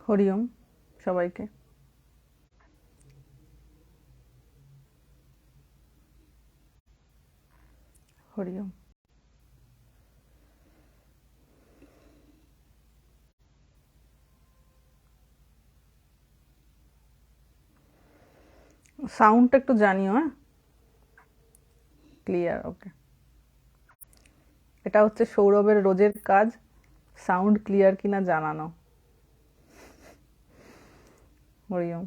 হরি ওম সবাইকে। হরি ওম। সাউন্ডটা একটু জানিও। হ্যাঁ, ক্লিয়ার। ওকে, এটা হচ্ছে সৌরভের রোজের কাজ, সাউন্ড ক্লিয়ার কিনা জানানো। হরি ওম।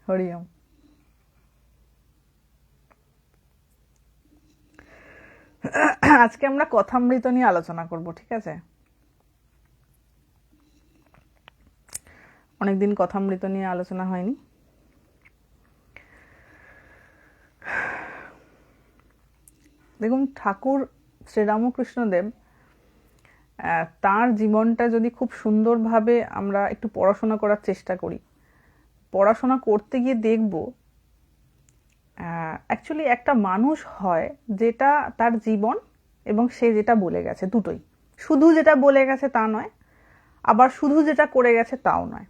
হরি ওম। আজকে আমরা কথামৃত নিয়ে আলোচনা করব, ঠিক আছে? অনেকদিন কথামৃত নিয়ে আলোচনা হয়নি। দেখুন, ঠাকুর শ্রীরামকৃষ্ণদেব তার জীবনটা যদি খুব সুন্দরভাবে আমরা একটু পড়াশোনা করার চেষ্টা করি, পড়াশোনা করতে গিয়ে দেখব অ্যাকচুয়ালি একটা মানুষ হয় যেটা তার জীবন এবং সে যেটা বলে গেছে দুটোই, শুধু যেটা বলে গেছে তা নয়, আবার শুধু যেটা করে গেছে তাও নয়।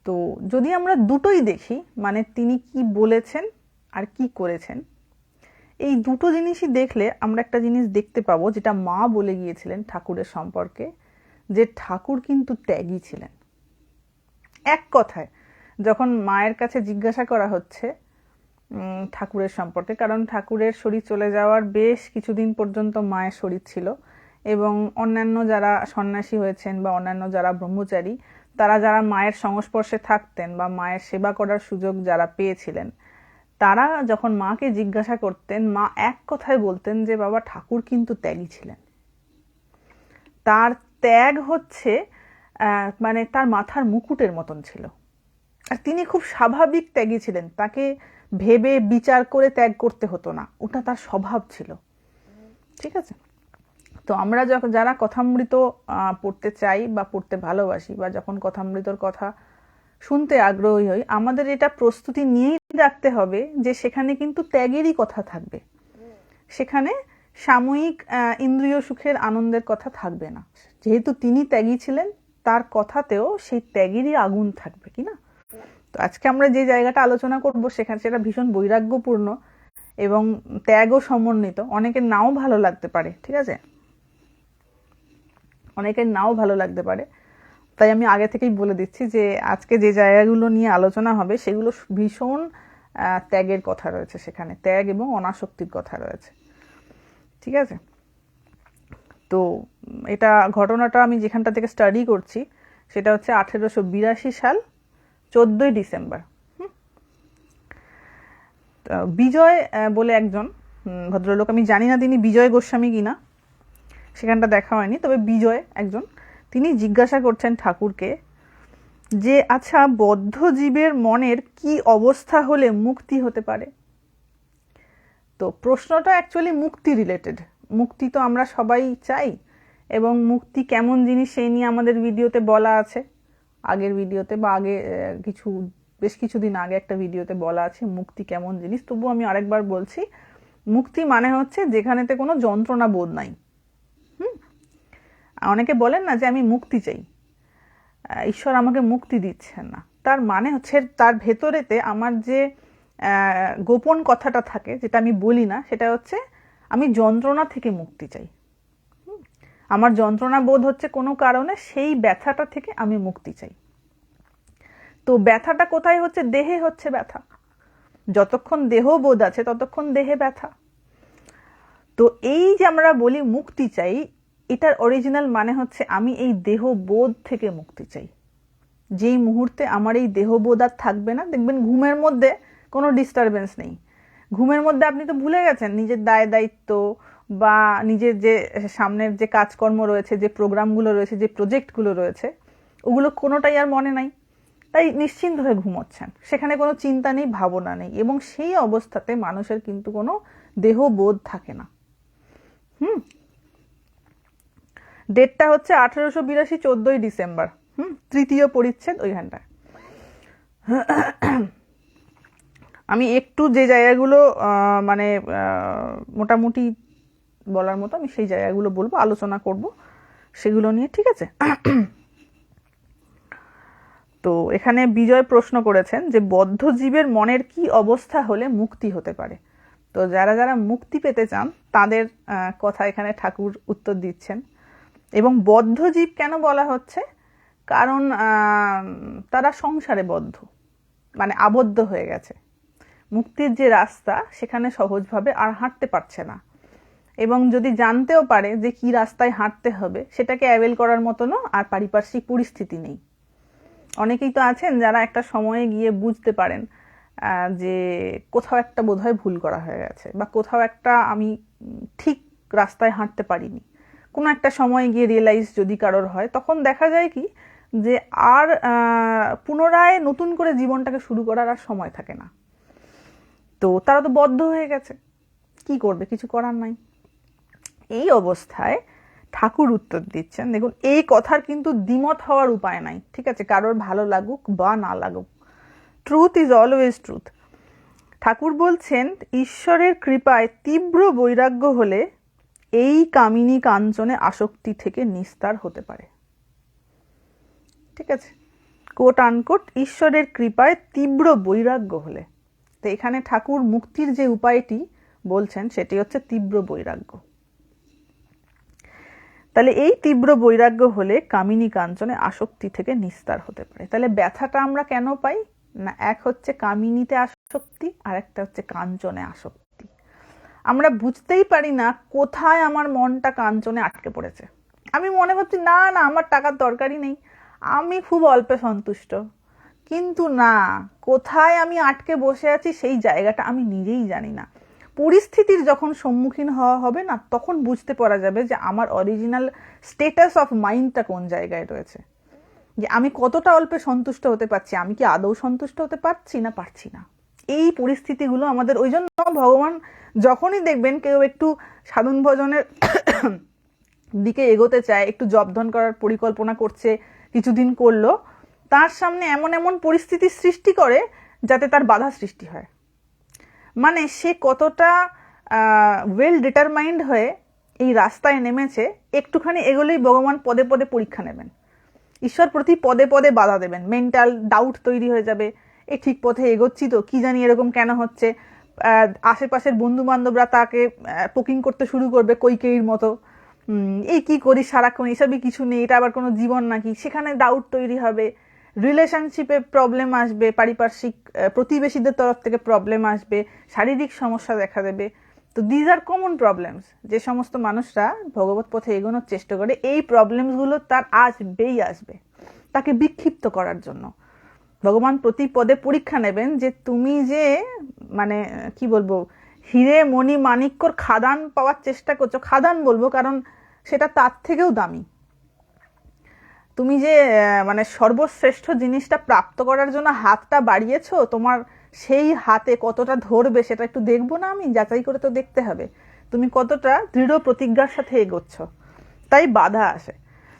তো যদি আমরা দুটোই দেখি, মানে তিনি কি বলেছেন আর কি করেছেন, এই দুটো জিনিসই দেখলে আমরা একটা জিনিস দেখতে পাবো, যেটা মা বলে গিয়েছিলেন ঠাকুরের সম্পর্কে, যে ঠাকুর কিন্তু ত্যাগী ছিলেন। এক কথায়, যখন মায়ের কাছে জিজ্ঞাসা করা হচ্ছে ঠাকুরের সম্পর্কে, কারণ ঠাকুরের শরীর চলে যাওয়ার বেশ কিছুদিন পর্যন্ত মায়ের শরীর ছিল, এবং অন্যান্য যারা সন্ন্যাসী হয়েছেন বা অন্যান্য যারা ব্রহ্মচারী, তারা যারা মায়ের সংস্পর্শে থাকতেন বা মায়ের সেবা করার সুযোগ যারা পেয়েছিলেন, তারা যখন মাকে জিজ্ঞাসা করতেন, মা এক কথায় বলতেন যে বাবা, ঠাকুর কিন্তু ত্যাগী ছিলেন। তার ত্যাগ হচ্ছে মানে তার মাথার মুকুটের মতন ছিল। আর তিনি খুব স্বাভাবিক ত্যাগী ছিলেন, তাকে ভেবে বিচার করে ত্যাগ করতে হতো না, ওটা তার স্বভাব ছিল। ঠিক আছে? তো আমরা যখন যারা কথামৃত পড়তে চাই বা পড়তে ভালোবাসি, বা যখন কথামৃতর কথা শুনতে আগ্রহী হই, আমাদের এটা প্রস্তুতি নিয়েই রাখতে হবে যে সেখানে কিন্তু ত্যাগেরই কথা থাকবে, সেখানে সাময়িক ইন্দ্রিয় সুখের আনন্দের কথা থাকবে না। যেহেতু তিনি ত্যাগী ছিলেন, তার কথাতেও সেই ত্যাগেরই আগুন থাকবে, কি না? তো আজকে আমরা যে জায়গাটা আলোচনা করব সেখানে সেটা ভীষণ বৈরাগ্যপূর্ণ এবং ত্যাগও সমন্বিত। অনেকের নাও ভালো লাগতে পারে, ঠিক আছে? অনেকের নাও ভালো লাগতে পারে, তাই আমি আগে থেকেই বলে দিচ্ছি যে আজকে যে জায়গাগুলো নিয়ে আলোচনা হবে সেগুলো ভীষণ ত্যাগের কথা রয়েছে, সেখানে ত্যাগ এবং অনাসক্তির কথা রয়েছে। ঠিক আছে? তো এটা ঘটনাটা আমি যেখানটা থেকে স্টাডি করছি সেটা হচ্ছে 1882 সাল 14ই ডিসেম্বর। বিজয় বলে একজন ভদ্রলোক, আমি জানি না তিনি বিজয় গোস্বামী কিনা, সেখানটা দেখা হয়নি, তবে বিজয় একজন, তিনি জিজ্ঞাসা করছেন ঠাকুরকে যে আচ্ছা, বদ্ধ জীবের মনের কি অবস্থা হলে মুক্তি হতে পারে? তো প্রশ্নটা অ্যাকচুয়ালি মুক্তি রিলেটেড। মুক্তি তো আমরা সবাই চাই, এবং মুক্তি কেমন জিনিস সেই নিয়ে আমাদের ভিডিওতে বলা আছে, আগের ভিডিওতে বা আগে বেশ কিছুদিন আগে একটা ভিডিওতে বলা আছে মুক্তি কেমন জিনিস। তবু আমি আরেকবার বলছি, মুক্তি মানে হচ্ছে যেখানেতে কোনো যন্ত্রণা বোধ নাই। অনেকে বলেন না যে আমি মুক্তি চাই, ঈশ্বর আমাকে মুক্তি দিচ্ছেন না, তার মানে হচ্ছে তার ভেতরেতে আমার যে গোপন কথাটা থাকে, যেটা আমি বলি না, সেটা হচ্ছে আমি যন্ত্রণা থেকে মুক্তি চাই। আমার যন্ত্রণা বোধ হচ্ছে কোনো কারণে, সেই ব্যথাটা থেকে আমি মুক্তি চাই। তো ব্যথাটা কোথায় হচ্ছে? দেহে হচ্ছে ব্যথা। যতক্ষণ দেহ বোধ আছে ততক্ষণ দেহে ব্যথা। তো এই যে আমরা বলি মুক্তি চাই, এটার অরিজিনাল মানে হচ্ছে আমি এই দেহ বোধ থেকে মুক্তি চাই। যেই মুহূর্তে আমার এই দেহবোধ আর থাকবে না, দেখবেন ঘুমের মধ্যে কোনো ডিস্টারবেন্স নেই। ঘুমের মধ্যে আপনি তো ভুলে গেছেন নিজের দায় দায়িত্ব বা নিজের যে সামনের যে কাজকর্ম রয়েছে, যে প্রোগ্রামগুলো রয়েছে, যে প্রজেক্টগুলো রয়েছে, ওগুলো কোনোটাই আর মনে নাই। তাই নিশ্চিন্ত হয়ে ঘুমোচ্ছেন, সেখানে কোনো চিন্তা নেই, ভাবনা নেই, এবং সেই অবস্থাতে মানুষের কিন্তু কোনো দেহবোধ থাকে না। ডেটটা হচ্ছে 1882 14ই ডিসেম্বর, তৃতীয় পরিচ্ছেদ ওইখানটায়। আমি একটু যে জায়গাগুলো মানে মোটামুটি বলার মতো আমি সেই জায়গাগুলো বলবো, আলোচনা করব সেগুলো নিয়ে, ঠিক আছে? তো এখানে বিজয় প্রশ্ন করেছেন যে বদ্ধ জীবের মনের কি অবস্থা হলে মুক্তি হতে পারে। তো যারা যারা মুক্তি পেতে চান তাদের কথা এখানে ঠাকুর উত্তর দিচ্ছেন। এবং বদ্ধ জীব কেন বলা হচ্ছে? কারণ তারা সংসারে বদ্ধ, মানে আবদ্ধ হয়ে গেছে। মুক্তির যে রাস্তা সেখানে সহজভাবে আর হাঁটতে পারছে না, এবং যদি জানতেও পারে যে কি রাস্তায় হাঁটতে হবে সেটাকে অ্যাভেল করার মতনও আর পারিপার্শ্বিক পরিস্থিতি নেই। অনেকেই তো আছেন যারা একটা সময়ে গিয়ে বুঝতে পারেন যে কোথাও একটা বোধহয় ভুল করা হয়ে গেছে, বা কোথাও একটা আমি ঠিক রাস্তায় হাঁটতে পারিনি। কোনো একটা সময় গিয়ে রিয়েলাইজ যদি কারোর হয়, তখন দেখা যায় কি যে আর পুনরায় নতুন করে জীবনটাকে শুরু করার আর সময় থাকে না। তো তারা তো বদ্ধ হয়ে গেছে, কি করবে? কিছু করার নাই। এই অবস্থায় ঠাকুর উত্তর দিচ্ছেন, দেখুন এই কথার কিন্তু দ্বিমত হওয়ার উপায় নাই, ঠিক আছে? কারোর ভালো লাগুক বা না লাগুক, ট্রুথ ইজ অলওয়েজ ট্রুথ। ঠাকুর বলছেন ঈশ্বরের কৃপায় তীব্র বৈরাগ্য হলে এই কামিনী কাঞ্চনে আসক্তি থেকে নিস্তার হতে পারে, ঠিক আছে? কোট আনকোট, ঈশ্বরের কৃপায় তীব্র বৈরাগ্য হলে। তো এখানে ঠাকুর মুক্তির যে উপায়টি বলছেন সেটি হচ্ছে তীব্র বৈরাগ্য। তাহলে এই তীব্র বৈরাগ্য হলে কামিনী কাঞ্চনে আসক্তি থেকে নিস্তার হতে পারে। তাহলে ব্যথাটা আমরা কেন পাই না? এক হচ্ছে কামিনীতে আসক্তি, আর একটা হচ্ছে কাঞ্চনে আসক্তি। আমরা বুঝতেই পারি না কোথায় আমার মনটা কাঞ্চনে আটকে পড়েছে। আমি মনে ভাবছি না না আমার টাকার দরকারই নেই, আমি খুব অল্পে সন্তুষ্ট, কিন্তু না, কোথায় আমি আটকে বসে আছি সেই জায়গাটা আমি নিজেই জানি না। পরিস্থিতির যখন সম্মুখীন হওয়া হবে না, তখন বুঝতে পারা যাবে যে আমার অরিজিনাল স্টেটাস অফ মাইন্ডটা কোন জায়গায় রয়েছে, যে আমি কতটা অল্পে সন্তুষ্ট হতে পারছি, আমি কি আদৌ সন্তুষ্ট হতে পারছি না পারছি না। এই পরিস্থিতিগুলো আমাদের, ওই জন্য ভগবান যখনই দেখবেন কেউ একটু সাধন ভজনের দিকে এগোতে চায়, একটু জবধন করার পরিকল্পনা করছে, কিছুদিন করলো, তার সামনে এমন এমন পরিস্থিতি সৃষ্টি করে যাতে তার বাধা সৃষ্টি হয়। মানে সে কতটা ওয়েল ডিটারমাইন্ড হয়ে এই রাস্তায় নেমেছে, একটুখানি এগোলেই ভগবান পদে পদে পরীক্ষা নেবেন, ঈশ্বর প্রতি পদে পদে বাধা দেবেন, মেন্টাল ডাউট তৈরি হয়ে যাবে, এই ঠিক পথে এগোচ্ছি তো, কি জানি এরকম কেন হচ্ছে। আশেপাশের বন্ধু বান্ধবরা তাকে পোকিং করতে শুরু করবে কৈকেয়ীর মতো, এই কি করি সারাক্ষণ, এসবই কিছু নেই, এটা আবার কোনো জীবন নাকি, সেখানে ডাউট তৈরি হবে। রিলেশনশিপে প্রবলেম আসবে, পারিপার্শ্বিক প্রতিবেশীদের তরফ থেকে প্রবলেম আসবে, শারীরিক সমস্যা দেখা দেবে। তো দিজ আর কমন প্রবলেমস। যে সমস্ত মানুষরা ভগবত পথে এগোনোর চেষ্টা করে, এই প্রবলেমসগুলো তার আসবেই আসবে, তাকে বিক্ষিপ্ত করার জন্য। ভগবান প্রতি পদে পরীক্ষা নেবেন যে তুমি যে মানে কি বলবো, হিরে মণি মাণিক্যর খাদান পাওয়ার চেষ্টা করছো, খাদান বলবো কারণ সেটা তার থেকেও দামি, তুমি যে মানে সর্বশ্রেষ্ঠ জিনিসটা প্রাপ্ত করার জন্য হাতটা বাড়িয়েছো, তোমার সেই হাতে কতটা ধরবে সেটা একটু দেখবো না? আমি যাচাই করে তো দেখতে হবে তুমি কতটা দৃঢ় প্রতিজ্ঞার সাথে এগোচ্ছ। তাই বাধা আসে।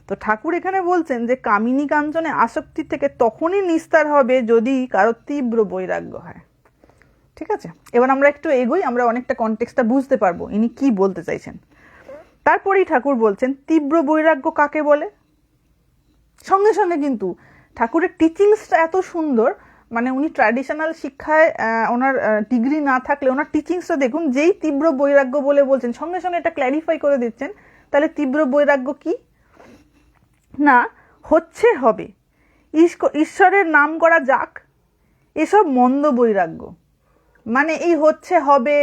তো ঠাকুর এখানে বলছেন যে কামিনী কাঞ্চনে আসক্তি থেকে তখনই নিস্তার হবে যদি কারো তীব্র বৈরাগ্য হয়, ঠিক আছে? এবার আমরা একটু এগোই, আমরা অনেকটা কনটেক্সটটা বুঝতে পারবো ইনি কি বলতে চাইছেন। তারপরেই ঠাকুর বলছেন তীব্র বৈরাগ্য কাকে বলে। সঙ্গে সঙ্গে কিন্তু ঠাকুরের টিচিংসটা এত সুন্দর, মানে উনি ট্র্যাডিশনাল শিক্ষায় ওনার ডিগ্রি না থাকলে ওনার টিচিংসটা দেখুন, যেই তীব্র বৈরাগ্য বলে বলছেন সঙ্গে সঙ্গে এটা ক্ল্যারিফাই করে দিচ্ছেন। তাহলে তীব্র বৈরাগ্য কি না, হচ্ছে হবে, ঈশ্বরের নাম করা যাক, এসব মন্দ বৈরাগ্য। মানে এই হচ্ছে হবে,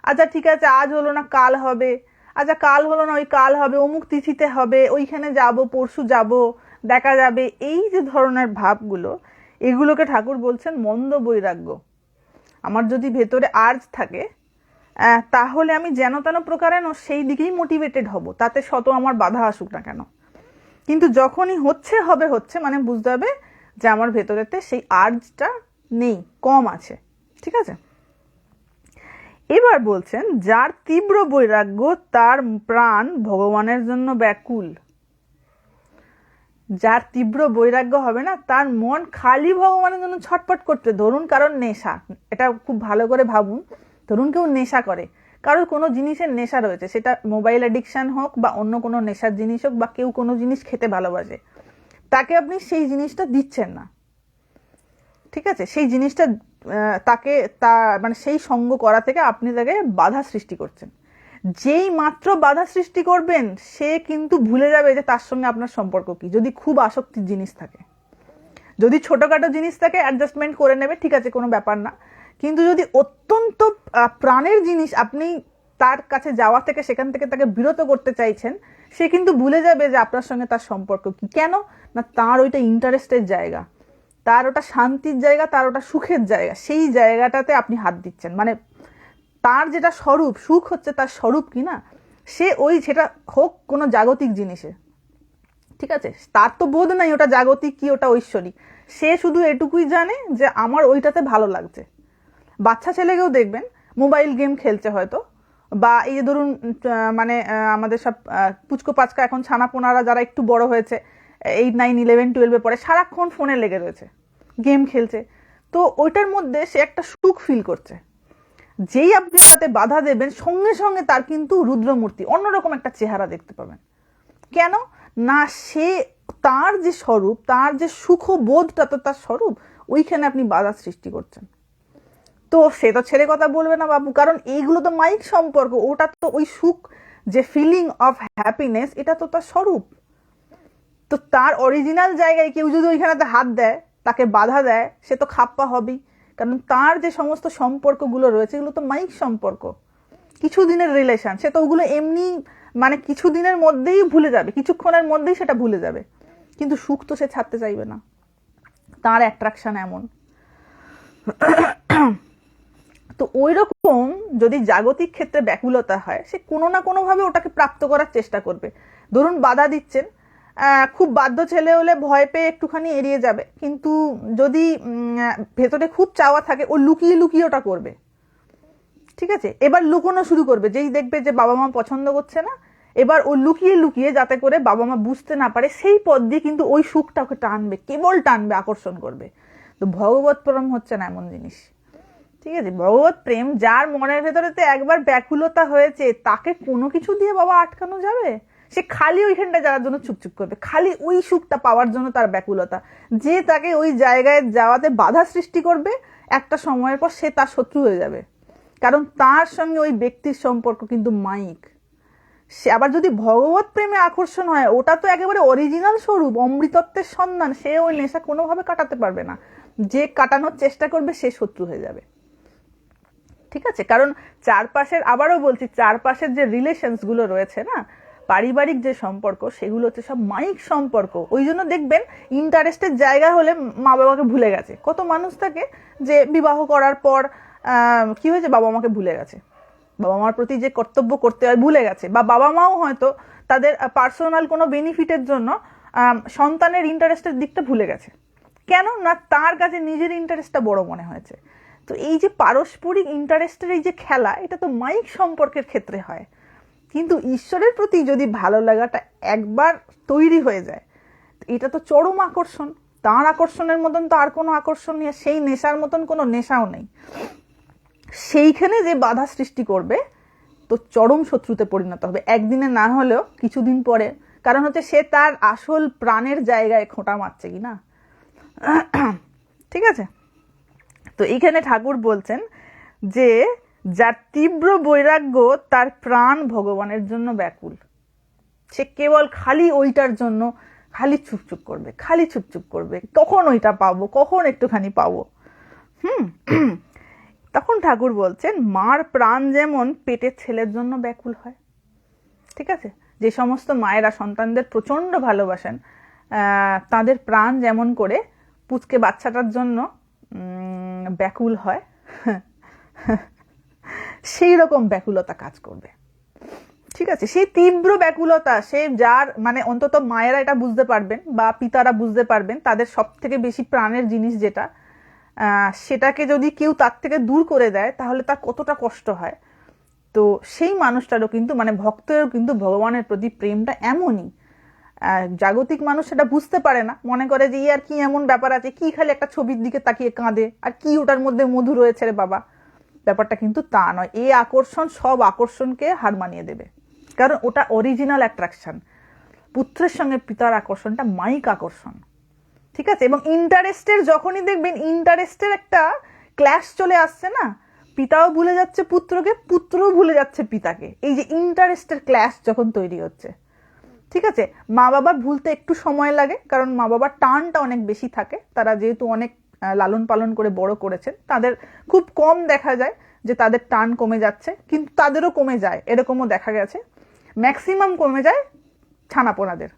আচ্ছা ঠিক আছে আজ হলো না কাল হবে, আচ্ছা কাল হলো না ওই কাল হবে, অমুক তিথিতে হবে, ওইখানে যাব, পরশু যাব, দেখা যাবে, এই যে ধরনের ভাবগুলো, এগুলোকে ঠাকুর বলছেন মন্দ বৈরাগ্য। আমার যদি ভেতরে আর্জ থাকে তাহলে আমি যেন তেন প্রকারে সেই দিকেই মোটিভেটেড হব, তাতে শত আমার বাধা আসুক না কেন। কিন্তু যখনই হচ্ছে হবে হচ্ছে, মানে বুঝতে হবে যে আমার ভেতরেতে সেই আর্জটা নেই, কম আছে, ঠিক আছে? এবার বলছেন যার তীব্র বৈরাগ্য তার প্রাণ ভগবানের জন্য ব্যাকুল। যার তীব্র বৈরাগ্য হবে না তার মন খালি ভগবানের জন্য ছটপট করতে। ধরুন কারণ নেশা, এটা খুব ভালো করে ভাবুন, ধরুন কেউ নেশা করে, কারোর কোনো জিনিসের নেশা রয়েছে, সেটা মোবাইল অ্যাডিকশন হোক বা অন্য কোনো নেশার জিনিস হোক, বা কেউ কোনো জিনিস খেতে ভালোবাসে, তাকে আপনি সেই জিনিসটা দিচ্ছেন না। ঠিক আছে, সেই জিনিসটা তাকে মানে সেই সঙ্গ করা থেকে আপনি তাকে বাধা সৃষ্টি করছেন। যেই মাত্র বাধা সৃষ্টি করবেন, সে কিন্তু ভুলে যাবে যে তার সঙ্গে আপনার সম্পর্ক কি। যদি খুব আসক্তির জিনিস থাকে, যদি ছোটখাটো জিনিস থাকে অ্যাডজাস্টমেন্ট করে নেবে, ঠিক আছে, কোনো ব্যাপার না। কিন্তু যদি অত্যন্ত প্রাণের জিনিস আপনি তার কাছে যাওয়া থেকে, সেখান থেকে তাকে বিরত করতে চাইছেন, সে কিন্তু ভুলে যাবে যে আপনার সঙ্গে তার সম্পর্ক কি। কেন না, তার ওইটা ইন্টারেস্টের জায়গা, তার ওটা শান্তির জায়গা, তার ওটা সুখের জায়গা। সেই জায়গাটাতে আপনি হাত দিচ্ছেন, মানে তার যেটা স্বরূপ, সুখ হচ্ছে তার স্বরূপ কি না, সে ওই সেটা হোক কোনো জাগতিক জিনিসে, ঠিক আছে, তার তো বোধ নাই ওটা জাগতিক কি ওটা ঐশ্বরিক। সে শুধু এটুকুই জানে যে আমার ওইটাতে ভালো লাগছে। বাচ্চা ছেলেকেও দেখবেন মোবাইল গেম খেলছে হয়তো, বা এই যে ধরুন মানে আমাদের সব পুচকো পাচকা এখন ছানাপোনারা যারা একটু বড় হয়েছে, 8, 9, 11, 12-এ পড়ে, সারাক্ষণ ফোনে লেগে রয়েছে, গেম খেলছে। তো ওইটার মধ্যে সে একটা সুখ ফিল করছে। যেই আপনি তাতে বাধা দেবেন, সঙ্গে সঙ্গে তার কিন্তু রুদ্রমূর্তি অন্যরকম একটা চেহারা দেখতে পাবেন। কেন না, সে তার যে স্বরূপ, তার যে সুখবোধটা তো তার স্বরূপ, ওইখানে আপনি বাধা সৃষ্টি করছেন। তো সে তো ছেড়ে কথা বলবে না বাবু, কারণ এইগুলো তো মাইক সম্পর্ক, ওটা তো ওই সুখ, যে ফিলিং অফ হ্যাপিনেস, এটা তো তার স্বরূপ। তো তার অরিজিনাল জায়গায় কেউ যদি ওইখানেতে হাত দেয়, তাকে বাধা দেয়, সে তো খাপ্পা হবেই। কারণ তার যে সমস্ত সম্পর্কগুলো রয়েছে, এগুলো তো মাইক সম্পর্ক, কিছুদিনের রিলেশন। সে তো ওগুলো এমনি মানে কিছুদিনের মধ্যেই ভুলে যাবে, কিছুক্ষণের মধ্যেই সেটা ভুলে যাবে। কিন্তু সুখ তো সে ছাড়তে চাইবে না, তার অ্যাট্রাকশন এমন। তো ওই রকম যদি জাগতিক ক্ষেত্রে ব্যাকুলতা হয়, সে কোনো না কোনোভাবে ওটাকে প্রাপ্ত করার চেষ্টা করবে। ধরুন বাধা দিচ্ছেন, খুব বাধ্য ছেলে হলে ভয় পেয়ে একটুখানি এড়িয়ে যাবে, কিন্তু যদি ভেতরে খুব চাওয়া থাকে, ও লুকিয়ে লুকিয়ে ওটা করবে। ঠিক আছে, এবার লুকোনো শুরু করবে, যেই দেখবে যে বাবা মা পছন্দ করছে না, এবার ও লুকিয়ে লুকিয়ে, যাতে করে বাবা মা বুঝতে না পারে, সেই পথ দিয়ে কিন্তু ওই সুখটাকে টানবে, কেবল টানবে, আকর্ষণ করবে। তো ভগবত প্রেম হচ্ছে না এমন জিনিস। ঠিক আছে, ভগবত প্রেম যার মনের ভেতরেতে একবার ব্যাকুলতা হয়েছে, তাকে কোনো কিছু দিয়ে বাবা আটকানো যাবে? সে খালি ওইখানটা যাওয়ার জন্য চুপচুপ করবে, খালি ওই সুখটা পাওয়ার জন্য তার ব্যাকুলতা। যে তাকে ওই জায়গায় যাওয়াতে বাধা সৃষ্টি করবে, একটা সময়ের পর সে তার শত্রু হয়ে যাবে। কারণ তার সঙ্গে ওই ব্যক্তির সম্পর্ক কিন্তু মাইক। সে আবার যদি ভগবত প্রেমে আকর্ষণ হয়, ওটা তো একেবারে অরিজিনাল স্বরূপ, অমৃতত্বের সন্ধান। সে ওই নেশা কোনোভাবে কাটাতে পারবে না। যে কাটানোর চেষ্টা করবে, সে শত্রু হয়ে যাবে। ঠিক আছে, কারণ চারপাশের, আবারও বলছি, চারপাশের যে রিলেশনস গুলো রয়েছে না, পারিবারিক যে সম্পর্ক, সেগুলো হচ্ছে সব মাইক সম্পর্ক। ওই জন্য দেখবেন ইন্টারেস্টের জায়গা হলে মা বাবাকে ভুলে গেছে। কত মানুষ থাকে যে বিবাহ করার পর কি হয়েছে, বাবা মাকে ভুলে গেছে, বাবা মার প্রতি যে কর্তব্য করতে হয় ভুলে গেছে, বা বাবা মাও হয়তো তাদের পার্সোনাল কোনো বেনিফিটের জন্য সন্তানের ইন্টারেস্টের দিকটা ভুলে গেছে। কেন না, তার কাছে নিজের ইন্টারেস্টটা বড় মনে হয়েছে। তো এই যে পারস্পরিক ইন্টারেস্টের এই যে খেলা, এটা তো মাইক সম্পর্কের ক্ষেত্রে হয়। কিন্তু ঈশ্বরের প্রতি যদি ভালো লাগাটা একবার তৈরি হয়ে যায়, এটা তো চরম আকর্ষণ। তার আকর্ষণের মতন তো আর কোনো আকর্ষণ নেই, সেই নেশার মতন কোনো নেশাও নেই। সেইখানে যে বাধা সৃষ্টি করবে, তো চরম শত্রুতে পরিণত হবে, একদিনে না হলেও কিছুদিন পরে। কারণ হচ্ছে সে তার আসল প্রাণের জায়গায় খোঁটা মারছে কি না। ঠিক আছে, তো এইখানে ঠাকুর বলছেন যে যার তীব্র বৈরাগ্য, তার প্রাণ ভগবানের জন্য ব্যাকুল। সে কেবল খালি ওইটার জন্য খালি চুপচুপ করবে, খালি চুপচুপ করবে, কখন ওইটা পাবো, কখন একটুখানি পাবো। তখন ঠাকুর বলছেন, মার প্রাণ যেমন পেটের ছেলের জন্য ব্যাকুল হয়। ঠিক আছে, যে সমস্ত মায়েরা সন্তানদের প্রচন্ড ভালোবাসেন, তাদের প্রাণ যেমন করে পুচকে বাচ্চাটার জন্য ব্যাকুল হয়, সেই রকম ব্যাকুলতা কাজ করবে। ঠিক আছে, সেই তীব্র ব্যাকুলতা, সে যার মানে অন্তত মায়েরা এটা বুঝতে পারবেন, বা পিতারা বুঝতে পারবেন, তাদের সব থেকে বেশি প্রাণের জিনিস যেটা, সেটাকে যদি কেউ তার থেকে দূর করে দেয়, তাহলে তার কতটা কষ্ট হয়। তো সেই মানুষটারও কিন্তু, মানে ভক্তেরও কিন্তু ভগবানের প্রতি প্রেমটা এমনই। জাগতিক মানুষ সেটা বুঝতে পারে না, মনে করে যে আর কি এমন ব্যাপার আছে, কি খালি একটা ছবির দিকে তাকিয়ে কাঁদে, আর কি ওটার মধ্যে মধু রয়েছে রে বাবা। ব্যাপারটা কিন্তু তা নয়। এই আকর্ষণ সব আকর্ষণকে হার মানিয়ে দেবে, কারণ ওটা অরিজিনাল অ্যাট্রাকশন। পুত্রের সঙ্গে পিতার আকর্ষণটা মাইক আকর্ষণ, ঠিক আছে? এবং ইন্টারেস্টের যখনই দেখবেন ইন্টারেস্টের একটা ক্ল্যাশ চলে আসছে না, পিতাও ভুলে যাচ্ছে পুত্রকে, পুত্রও ভুলে যাচ্ছে পিতাকে। এই যে ইন্টারেস্টের ক্ল্যাশ যখন তৈরি হচ্ছে, ঠিক আছে, মা বাবার ভুলতে একটু সময় লাগে, কারণ মা বাবার টানটা অনেক বেশি থাকে। তারা যেহেতু অনেক লালন পালন করে বড় করেছেন, তাদের খুব কম দেখা যায় যে তাদের টান কমে যাচ্ছে, কিন্তু তাদেরও কমে যায়, এরকমও দেখা গেছে। ম্যাক্সিমাম কমে যায় ছানাপোনাদের,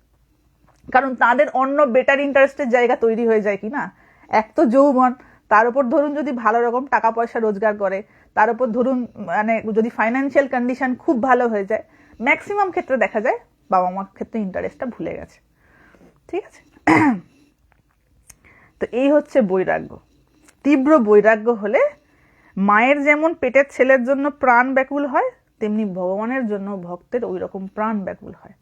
কারণ তাদের অন্য বেটার ইন্টারেস্টের জায়গা তৈরি হয়ে যায় কি না। এক তো যৌবন, তার উপর ধরুন যদি ভালো রকম টাকা পয়সা রোজগার করে, তার উপর ধরুন মানে যদি ফাইন্যান্সিয়াল কন্ডিশন খুব ভালো হয়ে যায়, ম্যাক্সিমাম ক্ষেত্রে দেখা যায় বাবা মার ক্ষেত্রে ইন্টারেস্টটা ভুলে গেছে, ঠিক আছে? তো এই হচ্ছে বৈরাগ্য। তীব্র বৈরাগ্য হলে মায়ের যেমন পেটের ছেলের জন্য প্রাণ ব্যাকুল হয়, তেমনি ভগবানের জন্য ভক্তের ওই রকম প্রাণ ব্যাকুল হয়।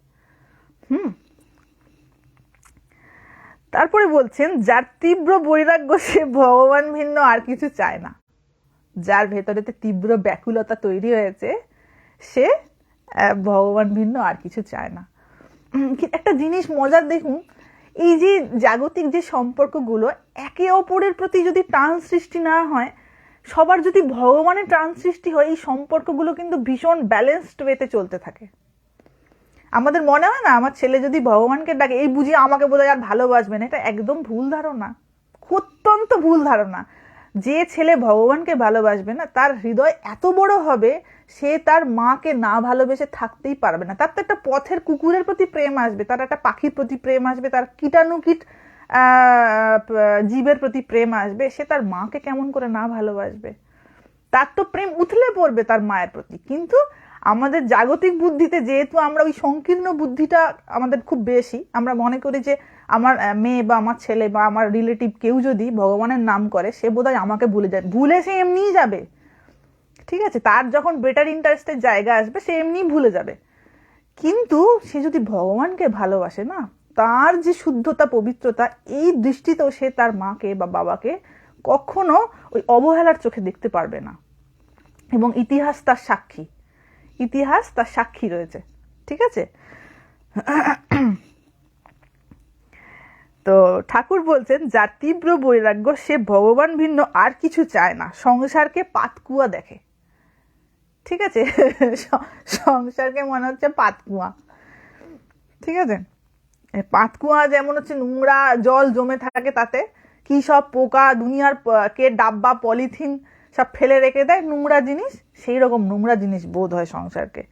তারপরে বলছেন, যার তীব্র বৈরাগ্য সে ভগবান ভিন্ন আর কিছু চায় না। যার ভেতরেতে তীব্র ব্যাকুলতা তৈরি হয়েছে সে ভগবান ভিন্ন আর কিছু চায় না। একটা জিনিস মজার দেখুন, এই যে জাগতিক যে সম্পর্কগুলো, একে অপরের প্রতি যদি টান সৃষ্টি না হয়, সবার যদি ভগবানের টান সৃষ্টি হয়, এই সম্পর্কগুলো কিন্তু ভীষণ ব্যালেন্সড ওয়েতে চলতে থাকে। আমাদের মনে হয় না আমার ছেলে যদি ভগবানকে ডাকে, এই বুঝি আমাকে বোধহয় আর ভালোবাসবে না। এটা একদম ভুল ধারণা, অত্যন্ত ভুল ধারণা। যে ছেলে ভগবানকে ভালোবাসবে না, তার হৃদয় এত বড় হবে, সে তার মাকে না ভালোবেসে থাকতেই পারবে না। তার তো একটা পথের কুকুরের প্রতি প্রেম আসবে, তার একটা পাখির প্রতি প্রেম আসবে, তার কীটাণুকীট জীবের প্রতি প্রেম আসবে। সে তার মাকে কেমন করে না ভালোবাসবে? তার তো প্রেম উথলে পড়বে তার মায়ের প্রতি। কিন্তু আমাদের জাগতিক বুদ্ধিতে যেহেতু আমরা ওই সংকীর্ণ বুদ্ধিটা আমাদের খুব বেশি, আমরা মনে করি যে আমার মেয়ে বা আমার ছেলে বা আমার রিলেটিভ কেউ যদি ভগবানের নাম করে, সে বোধহয় আমাকে ভুলে যায়। ভুলে সে এমনিই যাবে, ঠিক আছে? তার যখন বেটার ইন্টারেস্টের জায়গা আসবে, সে এমনিই ভুলে যাবে। কিন্তু সে যদি ভগবানকে ভালোবাসে না, তার যে শুদ্ধতা পবিত্রতা, এই দৃষ্টিতেও সে তার মাকে বা বাবাকে কখনো ওই অবহেলার চোখে দেখতে পারবে না। এবং ইতিহাস তার সাক্ষী, ইতিহাস তার সাক্ষী রয়েছে, ঠিক আছে? তো ঠাকুর বলছেন, যার তীব্র বৈরাগ্য সে ভগবান ভিন্ন আর কিছু চায় না, সংসারকে পাতকুয়া দেখে, ঠিক আছে? সংসারকে মনে হচ্ছে পাতকুয়া, ঠিক আছে? পাতকুয়া যেমন হচ্ছে নোংরা জল জমে থাকে, তাতে কি সব পোকা দুনিয়ার কে ডাব্বা পলিথিন সব ফেলে রেখে দেয় নোংরা জিনিস, সেই রকম নোংরা জিনিস বোধ হয় সংসারকে।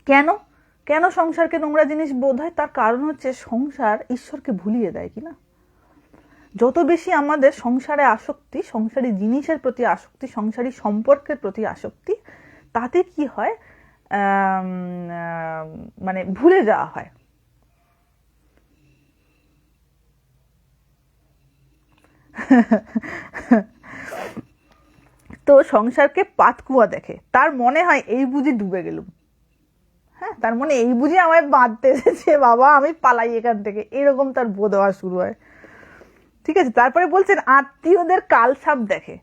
কেন কেন সংসারকে নোংরা জিনিস বোধ হয়? তার কারণ হচ্ছে সংসার ঈশ্বরকে ভুলিয়ে দেয় কিনা। যত বেশি আমাদের সংসারে আসক্তি, সংসারী জিনিসের প্রতি আসক্তি, সংসারী সম্পর্কের প্রতি আসক্তি, তাতে কি হয়, মানে ভুলে যাওয়া হয়। তো সংসারকে পাতকুয়া দেখে, তার মনে হয় এই বুঝি ডুবে গেলুম। হ্যাঁ, তার মনে এই বুঝি আমায় বাঁধতে এসেছে, বাবা আমি পালাই এখান থেকে, এরকম তার বোধ হওয়া শুরু হয়, ঠিক আছে? তারপরে বলছেন, আত্মীয়দের কালছাপ দেখে।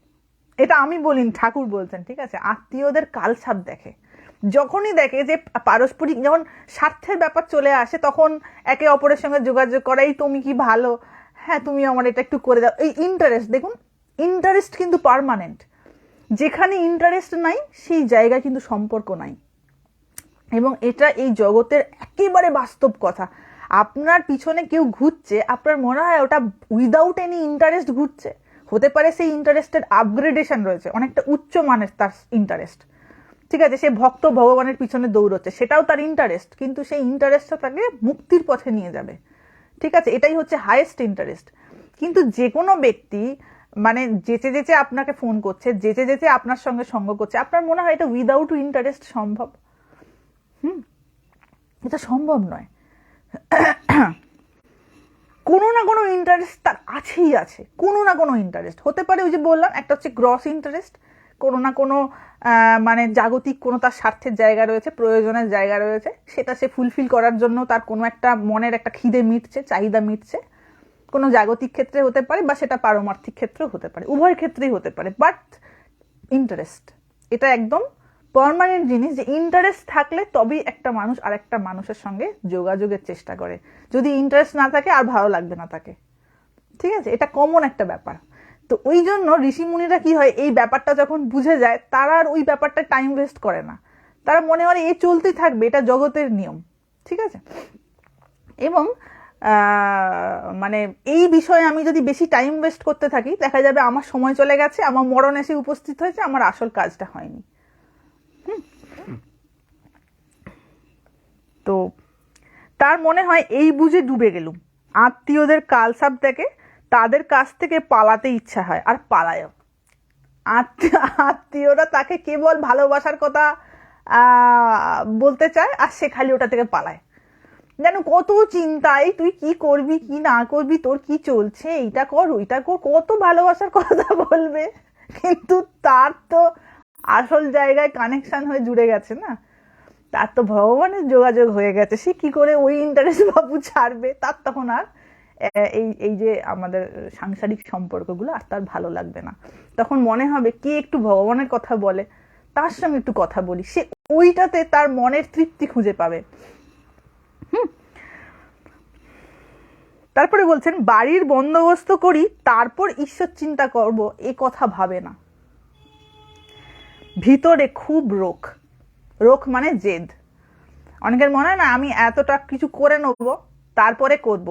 এটা আমি বলিনি, ঠাকুর বলছেন, ঠিক আছে? আত্মীয়দের কালছাপ দেখে। যখনই দেখে যে পারস্পরিক যখন স্বার্থের ব্যাপার চলে আসে, তখন একে অপরের সঙ্গে যোগাযোগ করা, এই তুমি কি ভালো, হ্যাঁ তুমি আমার এটা একটু করে দাও, এই ইন্টারেস্ট। দেখুন, ইন্টারেস্ট কিন্তু পার্মানেন্ট। যেখানে ইন্টারেস্ট নাই, সেই জায়গায় কিন্তু সম্পর্ক নাই। এবং এটা এই জগতের একেবারে বাস্তব কথা। আপনার পিছনে কেউ ঘুরছে, আপনার মনে হয় ওটা উইদাউট এনি ইন্টারেস্ট ঘুরছে? হতে পারে সেই ইন্টারেস্টের আপগ্রেডেশন রয়েছে, অনেকটা উচ্চ মানের তার ইন্টারেস্ট, ঠিক আছে? সে ভক্ত ভগবানের পিছনে দৌড়চ্ছে, সেটাও তার ইন্টারেস্ট, কিন্তু সেই ইন্টারেস্টটা তাকে মুক্তির পথে নিয়ে যাবে, ঠিক আছে? এটাই হচ্ছে হাইয়েস্ট ইন্টারেস্ট। কিন্তু যে কোনো ব্যক্তি মানে যেচে যেচে আপনাকে ফোন করছে, যেচে যেচে আপনার সঙ্গে সঙ্গ করছে, আপনার মনে হয় এটা উইদাউট ইন্টারেস্ট সম্ভব? এটা সম্ভব নয়। কোনো না কোনো ইন্টারেস্ট তার আছেই আছে, কোনো না কোনো ইন্টারেস্ট হতে পারে। ওই যে বললাম, একটা হচ্ছে গ্রস ইন্টারেস্ট, কোনো না কোনো মানে জাগতিক কোনো তার স্বার্থের জায়গা রয়েছে, প্রয়োজনের জায়গা রয়েছে, সেটা সে ফুলফিল করার জন্য তার কোনো একটা মনের একটা খিদে মিটছে, চাহিদা মিটছে। কোনো জাগতিক ক্ষেত্রে হতে পারে, বা সেটা পারমার্থিক ক্ষেত্রেও হতে পারে, উভয় ক্ষেত্রেই হতে পারে। But interest. এটা একদম পার্মানেন্ট জিনিস যে ইন্টারেস্ট থাকলে তবেই একটা মানুষ আর একটা মানুষের সঙ্গে যোগাযোগের চেষ্টা করে। যদি ইন্টারেস্ট না থাকে আর ভালো লাগবে না তাকে, ঠিক আছে? এটা কমন একটা ব্যাপার। তো ওই জন্য ঋষিমুনিরা কি হয়, এই ব্যাপারটা যখন বুঝে যায় তারা আর ওই ব্যাপারটা টাইম ওয়েস্ট করে না। তারা মনে হয় এ চলতেই থাকবে, এটা জগতের নিয়ম, ঠিক আছে? এবং মানে এই বিষয়ে আমি যদি বেশি টাইম ওয়েস্ট করতে থাকি, দেখা যাবে আমার সময় চলে গেছে, আমার মরণ এসে উপস্থিত হয়েছে, আমার আসল কাজটা হয়নি। তো তার মনে হয় এই বুঝে ডুবে গেলুম, আত্মীয়দের কালসাপ দেখে তাদের কাছ থেকে পালাতে ইচ্ছা হয়, আর পালায়ও। আত্মীয়রা তাকে কেবল ভালোবাসার কথা বলতে চায়, আর সে খালি ওটা থেকে পালায়। যেন কত চিন্তায় তুই কি করবি কি না করবি, তোর কি চলছে, এইটা কর ওইটা কর, কত ভালোবাসার কথা বলবে, কিন্তু তার তো আসল জায়গায় কানেকশন হয়ে জুড়ে গেছে না, তার তো ভগবানের যোগাযোগ হয়ে গেছে। সে কি করে ওই ইন্টারেস্ট বাবু ছাড়বে? তার তখন আর এই যে আমাদের সাংসারিক সম্পর্কগুলো আর তার ভালো লাগবে না। তখন মনে হবে কে একটু ভগবানের কথা বলে, তার সঙ্গে একটু কথা বলি, সে ওইটাতে তার মনের তৃপ্তি খুঁজে পাবে। তারপরে বলছেন, বাড়ির বন্দোবস্ত করি তারপর ঈশ্বর চিন্তা করব, এ কথা ভাবে না। ভিতরে খুব রোখ, রোখ মানে জেদ। অনেকের মনে হয় না আমি এতটা কিছু করে নেব তারপরে করব,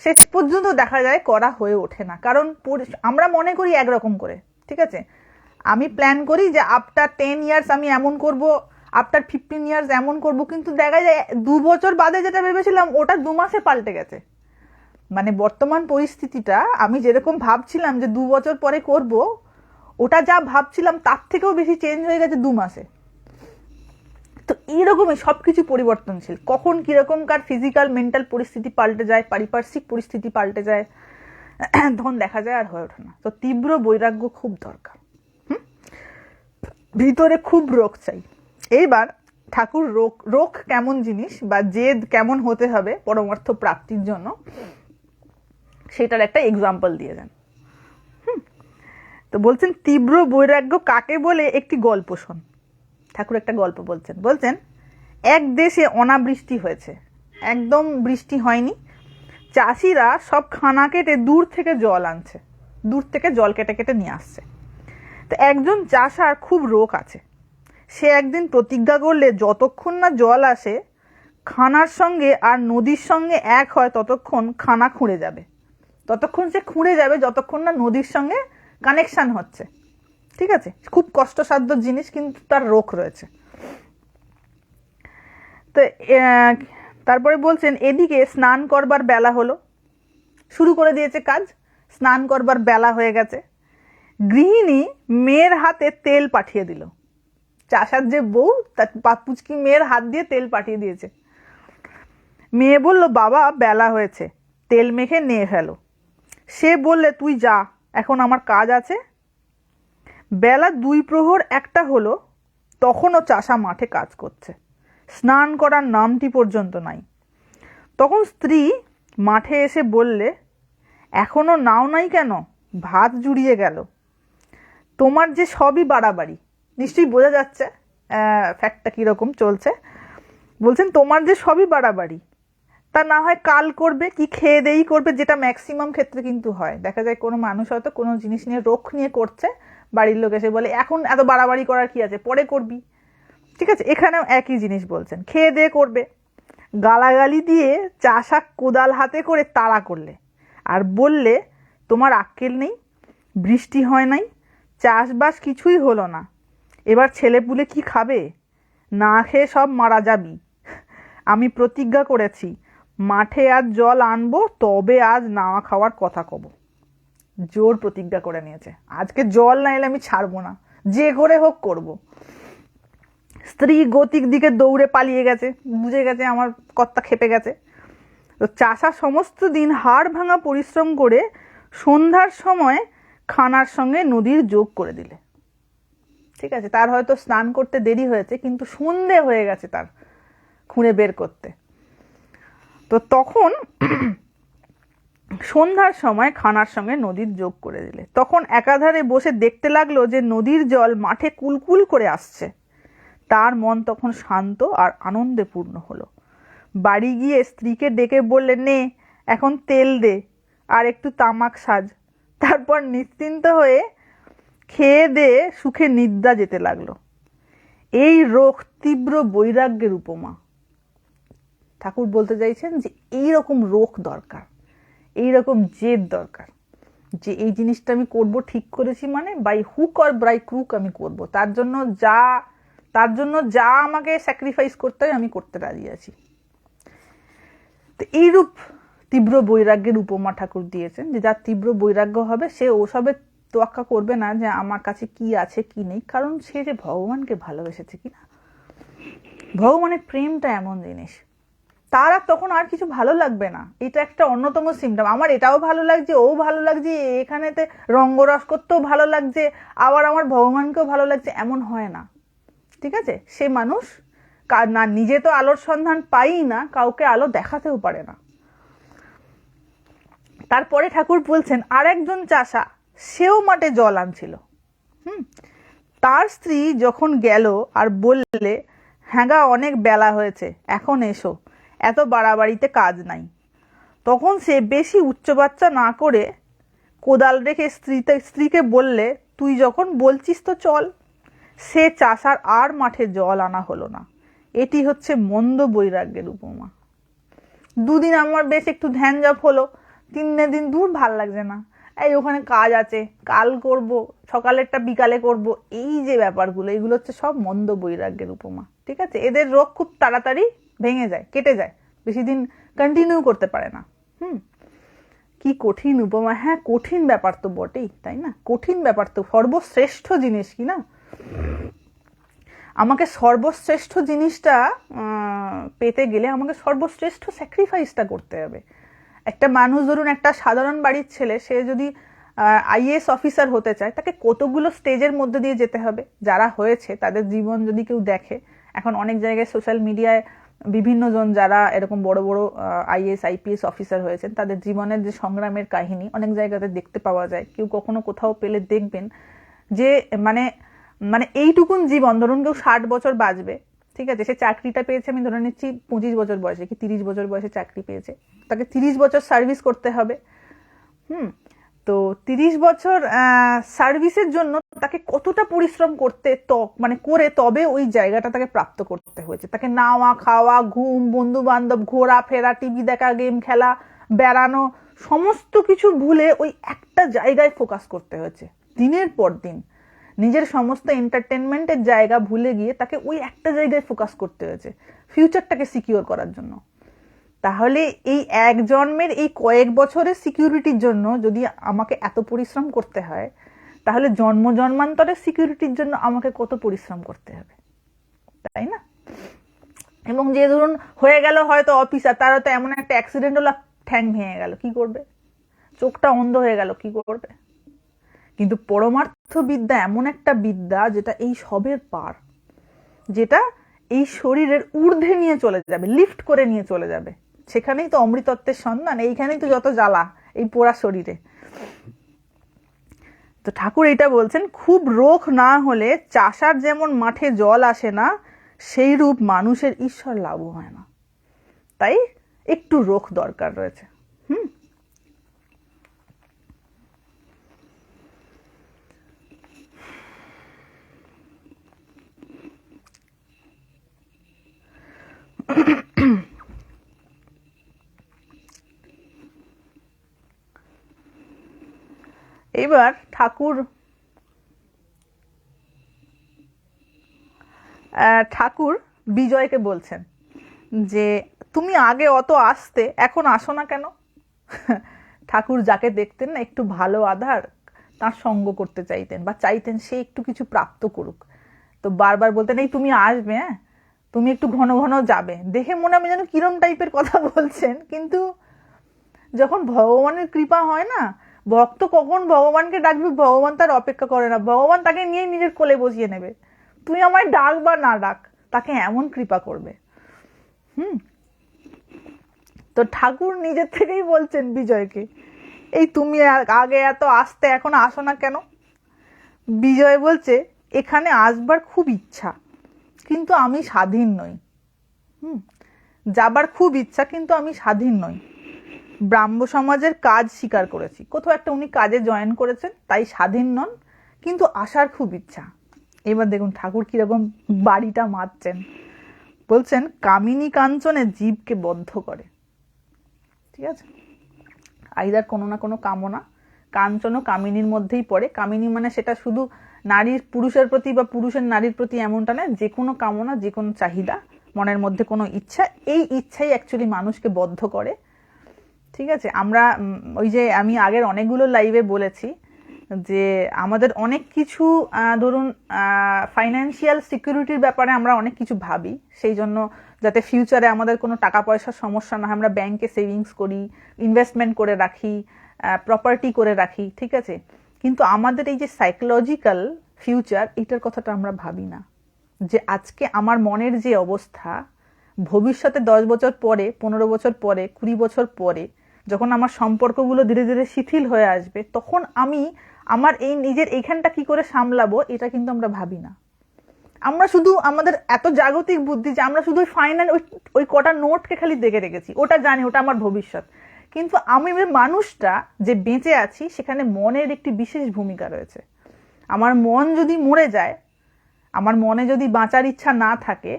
শেষ পর্যন্ত দেখা যায় করা হয়ে ওঠে না। কারণ আমরা মনে করি একরকম করে, ঠিক আছে? আমি প্ল্যান করি যে আফটার 10 ইয়ার্স আমি এমন করব, আফটার 15 ইয়ার্স এমন করব, কিন্তু দেখা যায় 2 বছর বাদে যেটা ভেবেছিলাম ওটা 2 মাসে পাল্টে গেছে। মানে বর্তমান পরিস্থিতিটা আমি যেরকম ভাবছিলাম যে 2 বছর পরে করব, ওটা যা ভাবছিলাম তার থেকেও বেশি চেঞ্জ হয়ে গেছে 2 মাসে। তো এইরকমই সবকিছু পরিবর্তনশীল, কখন কিরকমকার ফিজিক্যাল মেন্টাল পরিস্থিতি পাল্টে যায়, পারিপার্শ্বিক পরিস্থিতি পাল্টে যায়, তখন দেখা যায় আর হয়ে ওঠে না। তো তীব্র বৈরাগ্য খুব দরকার, ভিতরে খুব রোগ চাই। এইবার ঠাকুর রোগ কেমন জিনিস বা জেদ কেমন হতে হবে পরমার্থ প্রাপ্তির জন্য, সেটার একটা এক্সাম্পল দিয়ে যান। তো বলছেন, তীব্র বৈরাগ্য কাকে বলে একটি গল্প শোন। ঠাকুর একটা গল্প বলছেন এক দেশে অনাবৃষ্টি হয়েছে, একদম বৃষ্টি হয়নি। চাষিরা সব খানা কেটে দূর থেকে জল আনছে, দূর থেকে জল কেটে কেটে নিয়ে আসছে। তো একজন চাষার খুব রোগ আছে। সে একদিন প্রতিজ্ঞা করলে যতক্ষণ না জল আসে, খানার সঙ্গে আর নদীর সঙ্গে এক হয় ততক্ষণ খানা খুঁড়ে যাবে, ততক্ষণ সে খুঁড়ে যাবে যতক্ষণ না নদীর সঙ্গে কানেকশন হচ্ছে, ঠিক আছে? খুব কষ্টসাধ্য জিনিস, কিন্তু তার রোগ রয়েছে। তো তারপরে বলছেন, এদিকে স্নান করবার বেলা হলো, শুরু করে দিয়েছে কাজ, স্নান করবার বেলা হয়ে গেছে। গৃহিণী মেয়ের হাতে তেল পাঠিয়ে দিল, চাষার যে বউ তার পাপুচকি মেয়ের হাত দিয়ে তেল পাঠিয়ে দিয়েছে। মেয়ে বলল, বাবা বেলা হয়েছে, তেল মেখে নিয়ে ফেলো। সে বললে, তুই যা, এখন আমার কাজ আছে। বেলা 2 প্রহর 1টা হলো, তখনও চাষা মাঠে কাজ করছে, স্নান করার নামটি পর্যন্ত নাই। তখন স্ত্রী মাঠে এসে বললে, এখনো নাও নাই কেন? ভাত জুড়িয়ে গেল। তোমার যে সবই বাড়াবাড়ি। নিশ্চয়ই বোঝা যাচ্ছে ফ্যাক্টটা কীরকম চলছে। বলছেন, তোমার যে সবই বাড়াবাড়ি, তা না হয় কাল করবে, কি খেয়ে দেই করবে, যেটা ম্যাক্সিমাম ক্ষেত্রে কিন্তু হয়। দেখা যায় কোনো মানুষ হয়তো কোনো জিনিস নিয়ে রোখ নিয়ে করছে, বাড়ির লোক এসে বলে এখন এত বাড়াবাড়ি করার কি আছে, পরে করবি, ঠিক আছে? এখানেও একই জিনিস বলছেন, খেয়ে দিয়ে করবে। গালাগালি দিয়ে চাষা কোদাল হাতে করে তাড়া করলে, আর বললে, তোমার আক্কেল নেই, বৃষ্টি হয় নাই, চাষবাস কিছুই হলো না, এবার ছেলেপুলে কি খাবে, না খেয়ে সব মারা যাবি। আমি প্রতিজ্ঞা করেছি মাঠে আজ জল আনবো, তবে আজ না খাওয়ার কথা কব। জোর প্রতিজ্ঞা করে নিয়েছে, আজকে জল না এলে আমি ছাড়বো না, যে করে হোক করব। স্ত্রী গতিক দিকে দৌড়ে পালিয়ে গেছে, বুঝে গেছে আমার কর্তা খেপে গেছে। তো চাষা সমস্ত দিন হাড় ভাঙা পরিশ্রম করে সন্ধ্যার সময় খানার সঙ্গে নদীর যোগ করে দিলে, ঠিক আছে? তার হয়তো স্নান করতে দেরি হয়েছে, কিন্তু সন্ধে হয়ে গেছে তার খুঁড়ে বের করতে। তো তখন সন্ধ্যার সময় খানার সঙ্গে নদীর যোগ করে দিলে। তখন একাধারে বসে দেখতে লাগলো যে নদীর জল মাঠে কুলকুল করে আসছে। তার মন তখন শান্ত আর আনন্দে পূর্ণ হলো। বাড়ি গিয়ে স্ত্রীকে ডেকে বললে, নে এখন তেল দে আর একটু তামাক সাজ। তারপর নিশ্চিন্ত হয়ে খেয়ে দিয়ে সুখে নিদ্রা যেতে লাগলো। এই রোগ তীব্র বৈরাগ্যের উপমা। ঠাকুর বলতে চাইছেন যে এইরকম রোগ দরকার, এইরকম জেদ দরকার, যে এই জিনিসটা আমি করব, ঠিক করেছি মানে by hook or by crook আমি করব, তার জন্য যা আমাকে স্যাক্রিফাইস করতে হয় আমি করতে রাজি আছি। তো এইরূপ তীব্র বৈরাগ্যের উপমা ঠাকুর দিয়েছেন, যে যার তীব্র বৈরাগ্য হবে সে ওসবের তোয়াক্কা করবে না যে আমার কাছে কি আছে কি নেই, কারণ সে যে ভগবানকে ভালোবেসেছে কিনা। ভগবানের প্রেমটা এমন জিনিস, তার আর তখন আর কিছু ভালো লাগবে না। এটা একটা অন্যতম সিমটম। আমার এটাও ভালো লাগছে, ও ভালো লাগছে, এখানেতে রঙ্গরস করতেও ভালো লাগছে, আবার আমার ভগবানকেও ভালো লাগছে, এমন হয় না। ঠিক আছে, সে মানুষ না, নিজে তো আলোর সন্ধান পাই না, কাউকে আলো দেখাতেও পারে না। তারপরে ঠাকুর বলছেন, আর একজন চাষা সেও মাঠে জল আনছিল। তার স্ত্রী যখন গেল আর বললে, হ্যাঁ গা, অনেক বেলা হয়েছে, এখন এসো, এত বাড়াবাড়িতে কাজ নাই। তখন সে বেশি উচ্চবাচ্চা না করে কোদাল রেখে স্ত্রীকে বললে, তুই যখন বলছিস তো চল। সে চাষার আর মাঠে জল আনা হলো না। এটি হচ্ছে মন্দ বৈরাগ্যের উপমা। দুদিন আমার বেশ একটু ধ্যান জপ হলো, 3 দিন দূর ভাল লাগছে না, এই ওখানে কাজ আছে, কাল করব, সকালেরটা বিকালে করব, এই যে ব্যাপারগুলো, এগুলো হচ্ছে সব মন্দ বৈরাগ্যের উপমা। ঠিক আছে, এদের রোগ খুব তাড়াতাড়ি ভেঙে যায়, কেটে যায়, বেশি দিন কন্টিনিউ করতে পারে না। কি কঠিন উপমা। হ্যাঁ, কঠিন ব্যাপার তো বটেই, তাই না? কঠিন ব্যাপার তো, সর্বশ্রেষ্ঠ জিনিস কি না। আমাকে সর্বশ্রেষ্ঠ জিনিসটা পেতে গেলে আমাকে সর্বশ্রেষ্ঠ স্যাক্রিফাইসটা করতে হবে। একটা মানুষ, ধরুন একটা সাধারণ বাড়ির ছেলে, সে যদি আইএএস অফিসার হতে চায়, তাকে কতগুলো স্টেজের মধ্যে দিয়ে যেতে হবে। যারা হয়েছে তাদের জীবন যদি কেউ দেখে, এখন অনেক জায়গায় সোশ্যাল মিডিয়ায় বিভিন্ন জন যারা এরকম বড় বড় আইএএস আইপিএস অফিসার হয়েছেন, তাদের জীবনের যে সংগ্রামের কাহিনী অনেক জায়গাতে দেখতে পাওয়া যায়। কেউ কখনো কোথাও পেলে দেখবেন যে মানে এইটুকুন জীবন, ধরুন কেউ 60 বছর বাঁচবে, ঠিক আছে, সে চাকরিটা পেয়েছে, আমি ধরে নিচ্ছি 25 বছর বয়সে কি 30 বছর বয়সে চাকরি পেয়েছে, তাকে 30 বছর সার্ভিস করতে হবে। তো 30 বছর সার্ভিসের জন্য তাকে কতটা পরিশ্রম করে তবে ওই জায়গাটা তাকে প্রাপ্ত করতে হয়েছে। তাকে নাওয়া, খাওয়া, ঘুম, বন্ধু বান্ধব, ঘোরা ফেরা, টিভি দেখা, গেম খেলা, বেড়ানো, সমস্ত কিছু ভুলে ওই একটা জায়গায় ফোকাস করতে হয়েছে দিনের পর দিন। নিজের সমস্ত এন্টারটেনমেন্টের জায়গা ভুলে গিয়ে তাকে ওই একটা জায়গায় ফোকাস করতে হয়েছে ফিউচারটাকে সিকিউর করার জন্য। তাহলে এই এক জন্মের এই কয়েক বছরের সিকিউরিটির জন্য যদি আমাকে এত পরিশ্রম করতে হয়, তাহলে জন্ম জন্মান্তরের সিকিউরিটির জন্য আমাকে কত পরিশ্রম করতে হবে, তাই না? এবং যে ধরুন হয়ে গেল হয়তো অফিসার, তার হয়তো এমন একটা অ্যাক্সিডেন্ট হলো, ঠ্যাং ভেঙে গেল, কি করবে? চোখটা অন্ধ হয়ে গেল, কি করবে? কিন্তু পরমার্থ বিদ্যা এমন একটা বিদ্যা যেটা এই সবের পার, যেটা এই শরীরের ঊর্ধ্বে নিয়ে চলে যাবে, লিফট করে নিয়ে চলে যাবে। সেখানেই তো অমৃতত্বের সন্ধান, এইখানেই তো যত জ্বালা এই পোড়া শরীরে। তো ঠাকুর এটা বলছেন, খুব রোগ না হলে চাষার যেমন মাঠে জল আসে না, সেই রূপ মানুষের ঈশ্বর লাভ হয় না। তাই একটু রোগ দরকার রয়েছে। এবার ঠাকুর বিজয়কে বলছেন যে তুমি আগে অত আসতে, এখন আসো না কেন? ঠাকুর যাকে দেখতেন না একটু ভালো আধার, তার সঙ্গ করতে চাইতেন বা চাইতেন সে একটু কিছু প্রাপ্ত করুক, তো বারবার বলতেন এই তুমি আসবে, হ্যাঁ তুমি একটু ঘন ঘন যাবে। দেখে মনে হবে যেন কিরম টাইপের কথা বলছেন, কিন্তু যখন ভগবানের কৃপা হয় না, ভক্ত কখন ভগবানকে ডাকবে ভগবান তার অপেক্ষা করে না, ভগবান তাকে নিয়ে নিজের কোলে বসিয়ে নেবে। তুই আমায় ডাক বা না ডাক, তাকে এমন কৃপা করবে। তো ঠাকুর নিজের থেকেই বলছেন বিজয়কে এই তুমি আগে এত আসতে এখন আসো না কেন? বিজয় বলছে এখানে আসবার খুব ইচ্ছা, কিন্তু আমি স্বাধীন নই। যাবার খুব ইচ্ছা, কিন্তু আমি স্বাধীন নই। ব্রাহ্ম সমাজের কাজ স্বীকার করেছি। কোথাও একটা উনি কাজে জয়েন করেছেন, তাই স্বাধীন নন, কিন্তু আসার খুব ইচ্ছা। এবার দেখুন ঠাকুর কিরকম বাড়িটা মারছেন। বলছেন কামিনী কাঞ্চনে জীবকে বদ্ধ করে। ঠিক আছে, আইদার কোনো না কোনো কামনা, কাঞ্চন ও কামিনীর মধ্যেই পড়ে। কামিনী মানে সেটা শুধু নারীর পুরুষের প্রতি বা পুরুষের নারীর প্রতি এমনটা নয়, যে কোনো কামনা, যে কোনো চাহিদা, মনের মধ্যে কোনো ইচ্ছা, এই ইচ্ছাই অ্যাকচুয়ালি মানুষকে বদ্ধ করে। ঠিক আছে, আমরা ওই যে আমি আগের অনেকগুলো লাইভে বলেছি যে আমাদের অনেক কিছু ধরুন ফাইন্যান্সিয়াল সিকিউরিটির ব্যাপারে আমরা অনেক কিছু ভাবি, সেই জন্য যাতে ফিউচারে আমাদের কোনো টাকা পয়সার সমস্যা না হয় আমরা ব্যাংকে সেভিংস করি, ইনভেস্টমেন্ট করে রাখি, প্রপার্টি করে রাখি। ঠিক আছে, কিন্তু আমাদের এই যে সাইকোলজিক্যাল ফিউচার, এটার কথাটা আমরা ভাবি না, যে আজকে আমার মনের যে অবস্থা, ভবিষ্যতে 10 বছর পরে, 15 বছর পরে, 20 বছর পরে যখন আমার সম্পর্কগুলো ধীরে ধীরে শিথিল হয়ে আসবে, তখন আমি আমার এই নিজের এইখানটা কি করে সামলাবো, এটা কিন্তু আমরা ভাবি না। আমরা শুধু আমাদের এত জাগতিক বুদ্ধি যে আমরা শুধু ওই কটা নোটকে খালি দেখে রেখেছি, ওটা জানি ওটা আমার ভবিষ্যৎ। কিন্তু আমি মানুষটা যে বেঁচে আছি, সেখানে মনের একটি বিশেষ ভূমিকা রয়েছে। আমার মন যদি মরে যায়, আমার মনে যদি বাঁচার ইচ্ছা না থাকে,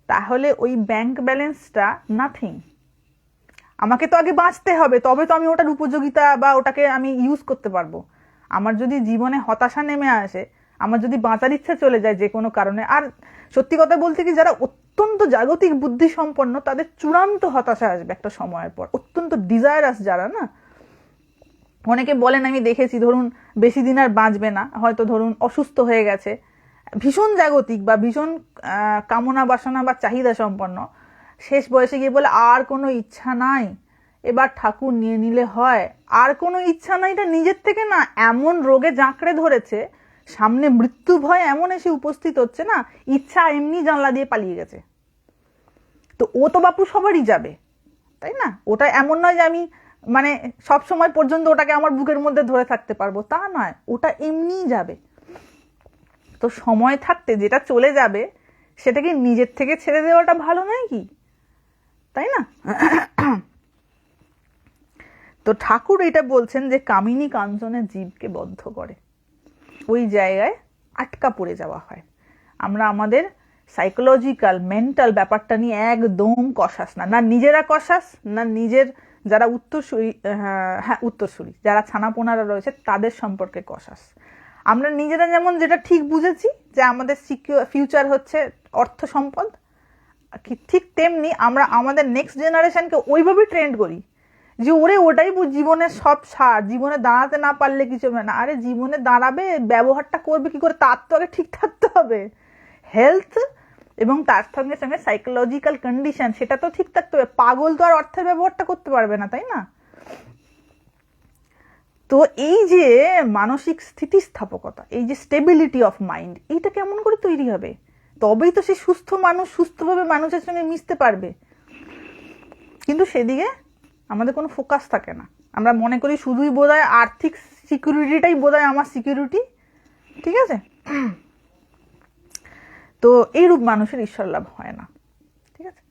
তাহলে ওই ব্যাংক ব্যালেন্সটা নাথিং। আমাকে তো আগে বাঁচতে হবে, তবে তো আমি ওটার উপযোগিতা বা ওটাকে আমি ইউজ করতে পারবো। আমার যদি জীবনে হতাশা নেমে আসে, আমার যদি বাঁচার ইচ্ছা চলে যায় যে কোনো কারণে, আর সত্যি কথা বলতে কি, যারা অত্যন্ত জাগতিক বুদ্ধি সম্পন্ন, তাদের চূড়ান্ত হতাশা আসবে একটা সময়ের পর। অত্যন্ত ডিজায়ারাস যারা না, অনেকে বলেন আমি দেখেছি ধরুন বেশি দিন আর বাঁচবে না, হয়তো ধরুন অসুস্থ হয়ে গেছে, ভীষণ জাগতিক বা ভীষণ কামনা বাসনা বা চাহিদা সম্পন্ন, শেষ বয়সে গিয়ে বলে আর কোনো ইচ্ছা নাই, এবার ঠাকুর নিয়ে নিলে হয়, আর কোনো ইচ্ছা নাই। এটা নিজের থেকে না, এমন রোগে জাঁকড়ে ধরেছে, সামনে মৃত্যু ভয় এমন এসে উপস্থিত হচ্ছে না, ইচ্ছা এমনি জানলা দিয়ে পালিয়ে গেছে। তো ও তো বাপু সবারই যাবে, তাই না? ওটা এমন নয় যে আমি মানে সব সময় পর্যন্ত ওটাকে আমার বুকের মধ্যে ধরে থাকতে পারবো, তা নয়, ওটা এমনিই যাবে। তো সময় থাকতে যেটা চলে যাবে, সেটাকে নিজের থেকে ছেড়ে দেওয়াটা ভালো নয় কি, তাই না? তো ঠাকুর এটা বলছেন যে কামিনী কাঞ্চনের জীবকে বদ্ধ করে, ওই জায়গায় আটকা পড়ে যাওয়া হয়। আমরা আমাদের সাইকোলজিক্যাল মেন্টাল ব্যাপারটা নিয়ে একদম কষাস না, না নিজেরা কষাস, না নিজের যারা উত্তরসূরি, উত্তরসূরি যারা ছানাপোনারা রয়েছে তাদের সম্পর্কে কষাস। আমরা নিজেরা যেমন যেটা ঠিক বুঝেছি যে আমাদের ফিউচার হচ্ছে অর্থ সম্পদ, ঠিক তেমনি আমরা আমাদের নেক্সট জেনারেশনকে ওইভাবেই ট্রেন্ড করি যে ওরে ওটাই জীবনের সব সার, জীবনে দাঁড়াতে না পারলে কিছু হবে না। আরে জীবনে দাঁড়াবে, ব্যবহারটা করবে কি করে, তার তো আগে ঠিক থাকতে হবে। হেলথ এবং তার সঙ্গে সঙ্গে সাইকোলজিক্যাল কন্ডিশন, সেটা তো ঠিক থাকতে হবে। পাগল তো আর অর্থের ব্যবহারটা করতে পারবে না, তাই না? তো এই যে মানসিক স্থিতিস্থাপকতা, এই যে স্টেবিলিটি অফ মাইন্ড, এইটা কেমন করে তৈরি হবে? তবেই তো সে সুস্থ মানুষ সুস্থভাবে মানুষের সঙ্গে মিশতে পারবে। কিন্তু সেদিকে আমাদের কোনো ফোকাস থাকে না। আমরা মনে করি শুধুই বোধহয় আর্থিক সিকিউরিটিটাই বোধহয় আমার সিকিউরিটি। ঠিক আছে, তো এইরূপ মানুষের ঈশ্বর লাভ হয় না। ঠিক আছে,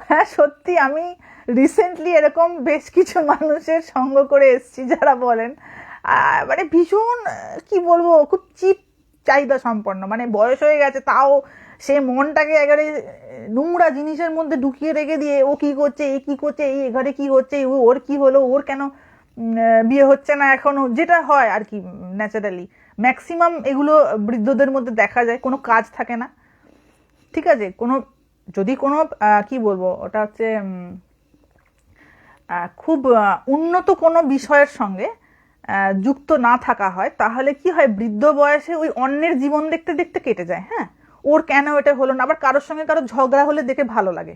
হ্যাঁ সত্যি, আমি রিসেন্টলি এরকম বেশ কিছু মানুষের সঙ্গ করে এসেছি যারা বলেন মানে ভীষণ কি বলবো, খুব চিপ চাহিদা সম্পন্ন, মানে বয়স হয়ে গেছে তাও সে মনটাকে একেবারে নোংরা জিনিসের মধ্যে ঢুকিয়ে রেখে দিয়ে ও কি করছে, এ কি করছে, এই ঘরে কি হচ্ছে, ওর কি হলো, ওর কেন বিয়ে হচ্ছে না এখনো, যেটা হয় আর কি ন্যাচারালি ম্যাক্সিমাম এগুলো বৃদ্ধদের মধ্যে দেখা যায়। কোনো কাজ থাকে না, ঠিক আছে, কোনো যদি কোনো কি বলবো, ওটা হচ্ছে খুব উন্নত কোনো বিষয়ের সঙ্গে যুক্ত না থাকা হয়, তাহলে কি হয়, বৃদ্ধ বয়সে ওই অন্যের জীবন দেখতে দেখতে কেটে যায়। হ্যাঁ, ওর কেন এটা হলো না, আবার কারোর সঙ্গে কারো ঝগড়া হলে দেখে ভালো লাগে,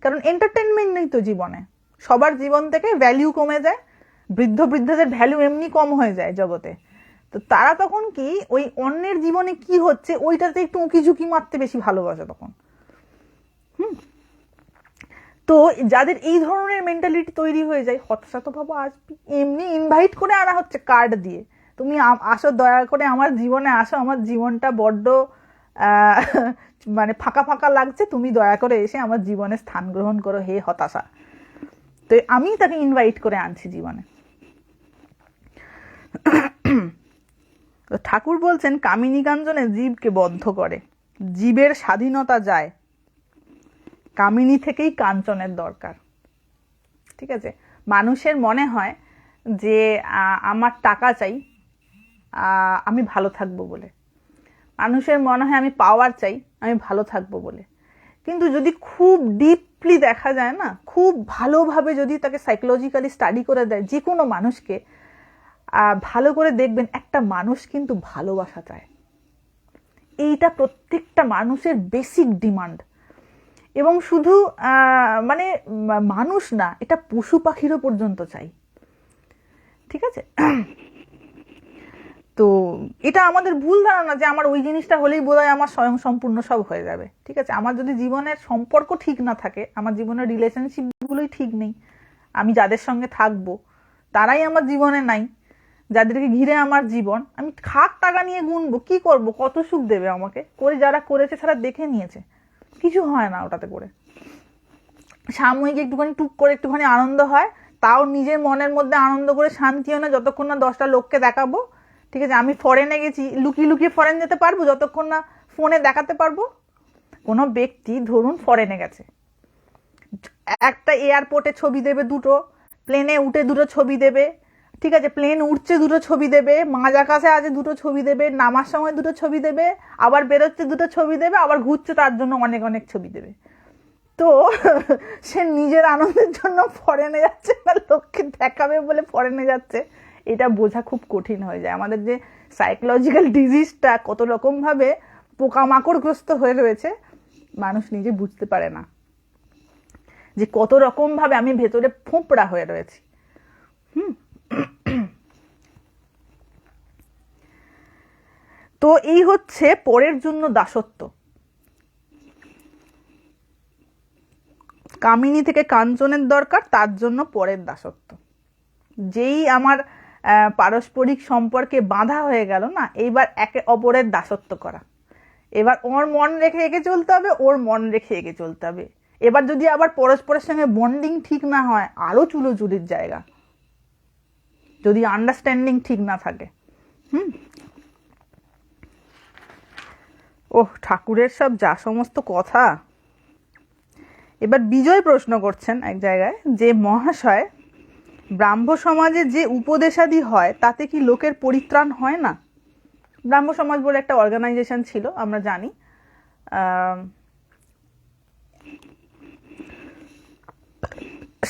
কারণ এন্টারটেনমেন্ট নেই তো জীবনে। সবার জীবন থেকে ভ্যালিউ কমে যায়, বৃদ্ধদের ভ্যালু এমনি কম হয়ে যায় জগতে। তো তারা তখন কি ওই অন্যের জীবনে কি হচ্ছে ওইটাতে একটু উঁকি ঝুঁকি মারতে বেশি ভালোবাসে তখন। তো যাদের এই ধরনের মেন্টালিটি তৈরি হয়ে যায়, হতাশা তো বাবা আসবে, এমনি ইনভাইট করে আনা হচ্ছে কার্ড দিয়ে, তুমি আসো দয়া করে আমার জীবনে আসো, আমার জীবনটা বড্ড মানে ফাঁকা ফাঁকা লাগছে, তুমি দয়া করে এসে আমার জীবনে স্থান গ্রহণ করো হে হতাশা। তো আমি তাকে ইনভাইট করে আনছি জীবনে। তো ঠাকুর বলছেন কামিনী কাঞ্চনে জীবকে বদ্ধ করে, জীবের স্বাধীনতা যায়, কামিনী থেকেই কাঞ্চনের দরকার। ঠিক আছে, মানুষের মনে হয় যে আমার টাকা চাই আমি ভালো থাকবো বলে, মানুষের মনে হয় আমি পাওয়ার চাই আমি ভালো থাকবো বলে। কিন্তু যদি খুব ডিপলি দেখা যায় না, খুব ভালোভাবে যদি তাকে সাইকোলজিক্যালি স্টাডি করে দেয় যে কোনো মানুষকে, ভালো করে দেখবেন একটা মানুষ কিন্তু ভালোবাসা চায়। এইটা প্রত্যেকটা মানুষের বেসিক ডিমান্ড। এবং শুধু মানে মানুষ না, এটা পশু পাখিরও পর্যন্ত চাই। ঠিক আছে, তো এটা আমাদের ভুল ধারণা যে আমার ওই জিনিসটা হলেই বোধহয় আমার স্বয়ং সম্পূর্ণ সব হয়ে যাবে। ঠিক আছে, আমার যদি জীবনের সম্পর্ক ঠিক না থাকে, আমার জীবনের রিলেশনশিপগুলোই ঠিক নেই, আমি যাদের সঙ্গে থাকবো তারাই আমার জীবনে নাই, যাদেরকে ঘিরে আমার জীবন, আমি খাক টাকা নিয়ে গুনবো, কি করব, কত সুখ দেবে আমাকে, করে যারা করেছে তারা দেখে নিয়েছে, কিছু হয় না ওটাতে করে। সাময়িক একটুখানি টুক করে একটুখানি আনন্দ হয়, তাও নিজের মনের মধ্যে আনন্দ করে শান্তিও না যতক্ষণ না 10টা লোককে দেখাবো। ঠিক আছে, আমি ফরেনে গেছি, লুকিয়ে লুকিয়ে ফরেন যেতে পারবো যতক্ষণ না ফোনে দেখাতে পারবো। কোনো ব্যক্তি ধরুন ফরেনে গেছে, একটা এয়ারপোর্টে ছবি দেবে দুটো, প্লেনে উঠে দুটো ছবি দেবে, ঠিক আছে, প্লেন উঠছে দুটো ছবি দেবে, মাঝ আকাশে আছে দুটো ছবি দেবে, নামার সময় দুটো ছবি দেবে, আবার বেরোচ্ছে দুটো ছবি দেবে, আবার ঘুরছে তার জন্য অনেক অনেক ছবি দেবে। তো সে নিজের আনন্দের জন্য ফরেনে যাচ্ছে না লোককে দেখাবে বলে ফরেনে যাচ্ছে, এটা বোঝা খুব কঠিন হয়ে যায়। আমাদের যে সাইকোলজিক্যাল ডিজিজটা কত রকমভাবে পোকামাকড়গ্রস্ত হয়ে রয়েছে, মানুষ নিজে বুঝতে পারে না যে কত রকমভাবে আমি ভেতরে ফোঁপড়া হয়ে রয়েছি। তো এই হচ্ছে পরের জন্য দাসত্ব। কামিনী থেকে কাঞ্চনের দরকার, তার জন্য পরের দাসত্ব। যেই আমার পারস্পরিক সম্পর্কে বাঁধা হয়ে গেল না, এইবার একে অপরের দাসত্ব করা। এবার ওর মন রেখে এগিয়ে চলতে হবে, ওর মন রেখে এগিয়ে চলতে হবে। এবার যদি আবার পরস্পরের সঙ্গে বন্ডিং ঠিক না হয়, আরো চুলোচুরির জায়গা, যদি আন্ডারস্ট্যান্ডিং ঠিক না থাকে। ওহ, ঠাকুরের সব যা সমস্ত কথা। এবার বিজয় প্রশ্ন করছেন এক জায়গায় যে মহাশয়, ব্রাহ্ম সমাজে যে উপদেশাদি হয় তাতে কি লোকের পরিত্রাণ হয় না? ব্রাহ্ম সমাজ বলে একটা অর্গানাইজেশন ছিল, আমরা জানি।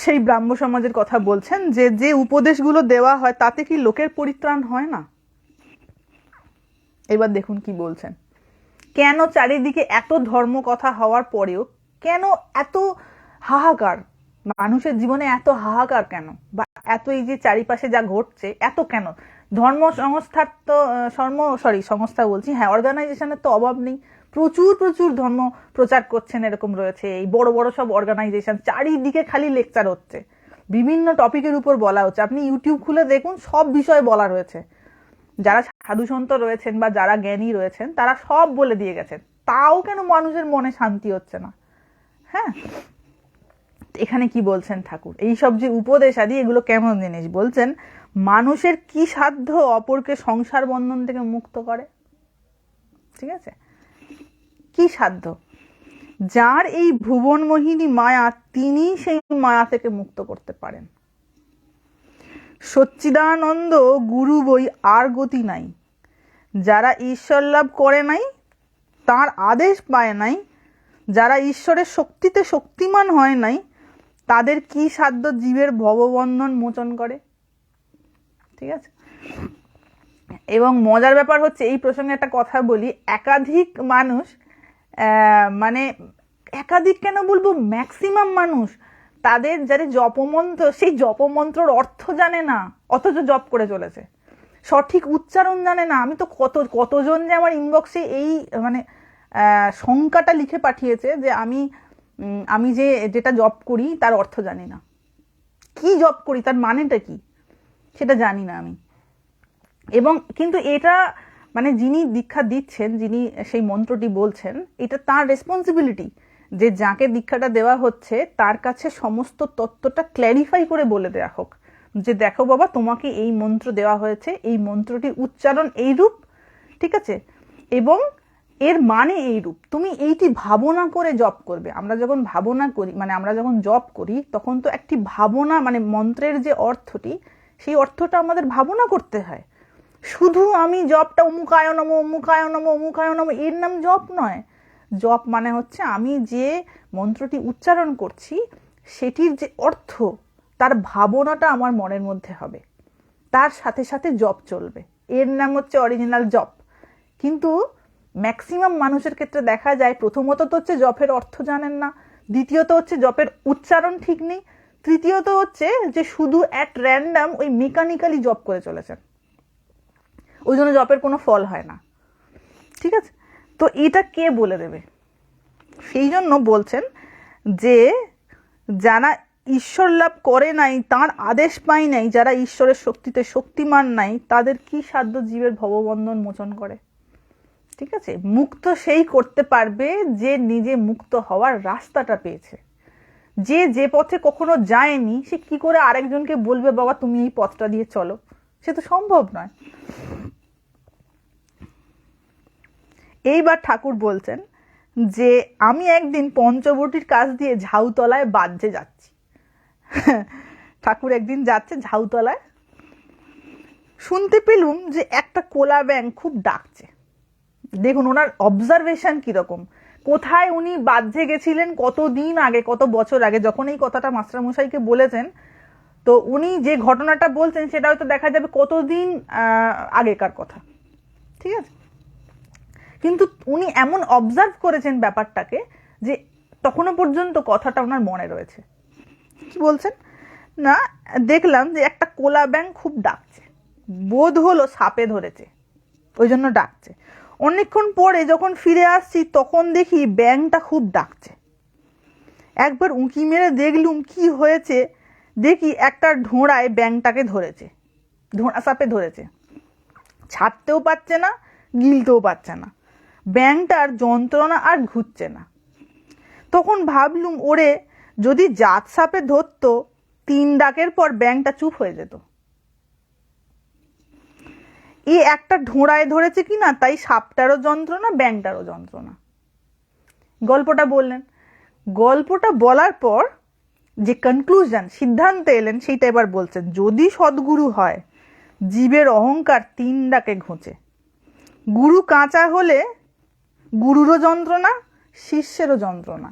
সেই ব্রাহ্ম সমাজের কথা বলছেন যে যে উপদেশগুলো দেওয়া হয় তাতে কি লোকের পরিত্রাণ হয় না? এবার দেখুন কি বলছেন। কেন চারিদিকে এত ধর্ম কথা হওয়ার পরেও কেন এত হাহাকার, মানুষের জীবনে এত হাহাকার কেন, বা এত এই যে চারিপাশে যা ঘটছে এত কেন? ধর্ম সংস্থার তো সংস্থা বলছি, হ্যাঁ, অর্গানাইজেশনের তো অভাব নেই, প্রচুর প্রচুর ধর্ম প্রচার করছেন এরকম রয়েছে। এই বড় বড় সব অর্গানাইজেশন, চারিদিকে খালি লেকচার হচ্ছে, বিভিন্ন টপিকের উপর বলা হচ্ছে। আপনি ইউটিউব খুলে দেখুন, সব বিষয়ে বলা রয়েছে। যারা সাধুসন্ত রয়েছেন বা যারা জ্ঞানী রয়েছেন তারা সব বলে দিয়ে গেছেন, তাও কেন মানুষের মনে শান্তি হচ্ছে না? হ্যাঁ, এখানে কি বলছেন ঠাকুর, এইসব যে উপদেশ আদি এগুলো কেমন জিনিস বলছেন? মানুষের কি সাধ্য অপরকে সংসার বন্ধন থেকে মুক্ত করে? ঠিক আছে, কি সাধ্য? যার এই ভুবন মোহিনী মায়া, তিনি সেই মায়া থেকে মুক্ত করতে পারেন। সচ্চিদানন্দ গুরু বই আর গতি নাই, যারা ঈশ্বর লাভ করে নাই, তার আদেশ পায় নাই, যারা ঈশ্বরের শক্তিতে শক্তিমান হয় নাই, তাদের কি সাধ্য জীবের ভববন্ধন মোচন করে? ঠিক আছে, এবং মজার ব্যাপার হচ্ছে, এই প্রসঙ্গে একটা কথা বলি, একাধিক মানুষ, মানে একাধিক কেন বলবো, ম্যাক্সিমাম মানুষ তাদের যারা জপমন্ত্র, সেই জপমন্ত্রর অর্থ জানে না, অথচ জপ করে চলেছে, সঠিক উচ্চারণ জানে না। আমি তো কতজন যে আমার ইনবক্সে এই মানে শঙ্কাটা লিখে পাঠিয়েছে যে আমি আমি যেটা জব করি তার অর্থ জানি না, কি জব করি তার মানেটা কি সেটা জানি না আমি। এবং কিন্তু এটা মানে যিনি দীক্ষা দিচ্ছেন, যিনি সেই মন্ত্রটি বলছেন, এটা তার রেসপন্সিবিলিটি যে যাকে দীক্ষাটা দেওয়া হচ্ছে তার কাছে সমস্ত তত্ত্বটা ক্ল্যারিফাই করে বলে দেওয়া হোক যে দেখো বাবা, তোমাকে এই মন্ত্র দেওয়া হয়েছে, এই মন্ত্রটির উচ্চারণ এইরূপ, ঠিক আছে, এবং এর মানে এইরূপ, তুমি এইটি ভাবনা করে জপ করবে। আমরা যখন ভাবনা করি, মানে আমরা যখন জপ করি, তখন তো একটি ভাবনা, মানে মন্ত্রের যে অর্থটি, সেই অর্থটা আমাদের ভাবনা করতে হয়। শুধু আমি জপটা অমুকায় নমঃ অমুকায় নমঃ অমুকায় নমঃ এর নাম জপ নয়। জপ মানে হচ্ছে আমি যে মন্ত্রটি উচ্চারণ করছি সেটির যে অর্থ, তার ভাবনাটা আমার মনের মধ্যে হবে, তার সাথে সাথে জপ চলবে, এর নাম হচ্ছে অরিজিনাল জপ। কিন্তু ম্যাক্সিমাম মানুষের ক্ষেত্রে দেখা যায়, প্রথমত তো হচ্ছে জপের অর্থ জানেন না, দ্বিতীয়ত হচ্ছে জপের উচ্চারণ ঠিক নেই, তৃতীয়ত হচ্ছে যে শুধু অ্যাট র্যান্ডাম ওই মেকানিক্যালি জপ করে চলেছেন, ওই জন্য জপের কোনো ফল হয় না। ঠিক আছে, তো এটা কে বলে দেবে? সেই জন্য বলছেন যে যারা ঈশ্বর লাভ করে নাই, তার আদেশ পাই নাই, যারা ঈশ্বরের শক্তিতে শক্তিমান নাই, তাদের কি সাধ্য জীবের ভববন্ধন মোচন করে। ঠিক আছে, মুক্ত সেই করতে পারবে যে নিজে মুক্ত হওয়ার রাস্তাটা পেয়েছে। যে পথে কখনো যায়নি, সে কি করে আরেকজনকে বলবে বাবা তুমি এই পথটা দিয়ে চলো? সে তো সম্ভব নয়। এইবার ঠাকুর বলছেন যে আমি একদিন পঞ্চবটির কাছ দিয়ে ঝাউতলায় বাজ্যে যাচ্ছি। ঠাকুর একদিন যাচ্ছে ঝাউতলায়, শুনতে পেলুম যে একটা কোলা ব্যাঙ খুব ডাকছে। দেখুন ওনার অবজারভেশন কিরকম, কোথায় উনি বাজ্যে গেছিলেন কতদিন আগে, কত বছর আগে, যখন এই কথাটা মাস্টারমশাইকে বলেছেন, তো উনি যে ঘটনাটা বলছেন সেটা হয়তো দেখা যাবে কতদিন আগেকার কথা। ঠিক আছে, কিন্তু উনি এমন অবজার্ভ করেছেন ব্যাপারটাকে যে তখনও পর্যন্ত কথাটা ওনার মনে রয়েছে। কি বলছেন না, দেখলাম যে একটা কোলা ব্যাঙ খুব ডাকছে, বোধ হলো সাপে ধরেছে, ওই জন্য ডাকছে। অনেকক্ষণ পরে যখন ফিরে আসছি তখন দেখি ব্যাঙটা খুব ডাকছে। একবার উঁকি মেরে দেখলুম কি হয়েছে, দেখি একটা ঢোঁড়ায় ব্যাঙটাকে ধরেছে, ঢোঁড়া সাপে ধরেছে, ছাড়তেও পারছে না, গিলতেও পারছে না, ব্যাঙটার যন্ত্রণা আর ঘুরছে না। তখন ভাবলুম ওরে, যদি জাত সাপে ধরতো 3 ডাকের পর ব্যাঙটা চুপ হয়ে যেত। এই একটা ঢোঁড়ায় ধরেছে কিনা, তাই সাপটারও যন্ত্রণা, ব্যাঙটারও যন্ত্রণা। গল্পটা বললেন, গল্পটা বলার পর যে কনক্লুশন, সিদ্ধান্তে এলেন, সেইটা এবার বলছেন। যদি সদ্গুরু হয়, জীবের অহংকার 3 ডাকে ঘুঁচে। গুরু কাঁচা হলে গুরুরও যন্ত্রণা, শিষ্যেরও যন্ত্রণা,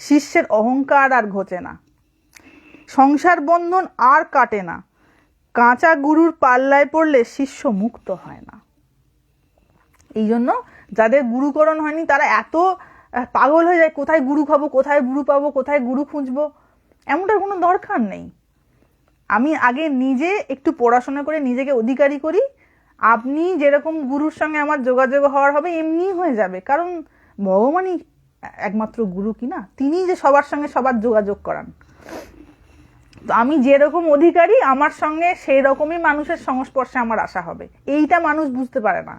শিষ্যের অহংকার আর ঘোচে না, সংসার বন্ধন আর কাটে না, কাঁচা গুরুর পাল্লায় পড়লে শিষ্য মুক্ত হয় না। এই জন্য যাদের গুরুকরণ হয়নি তারা এত পাগল হয়ে যায়, কোথায় গুরু খাবো, কোথায় গুরু পাবো, কোথায় গুরু খুঁজবো। এমনটার কোনো দরকার নেই। আমি আগে নিজে একটু পড়াশোনা করে নিজেকে অধিকারী করি, আপনি যেরকম গুরুর সঙ্গে আমার যোগাযোগ হওয়ার হবে এমনি হয়ে যাবে। কারণ ভগবানই একমাত্র গুরু কিনা, তিনি যে সবার সঙ্গে সবার যোগাযোগ করান। তো আমি যেরকম অধিকারী, আমার সঙ্গে সেই রকমই মানুষের সংস্পর্শে আমার আসা হবে। এইটা মানুষ বুঝতে পারে না।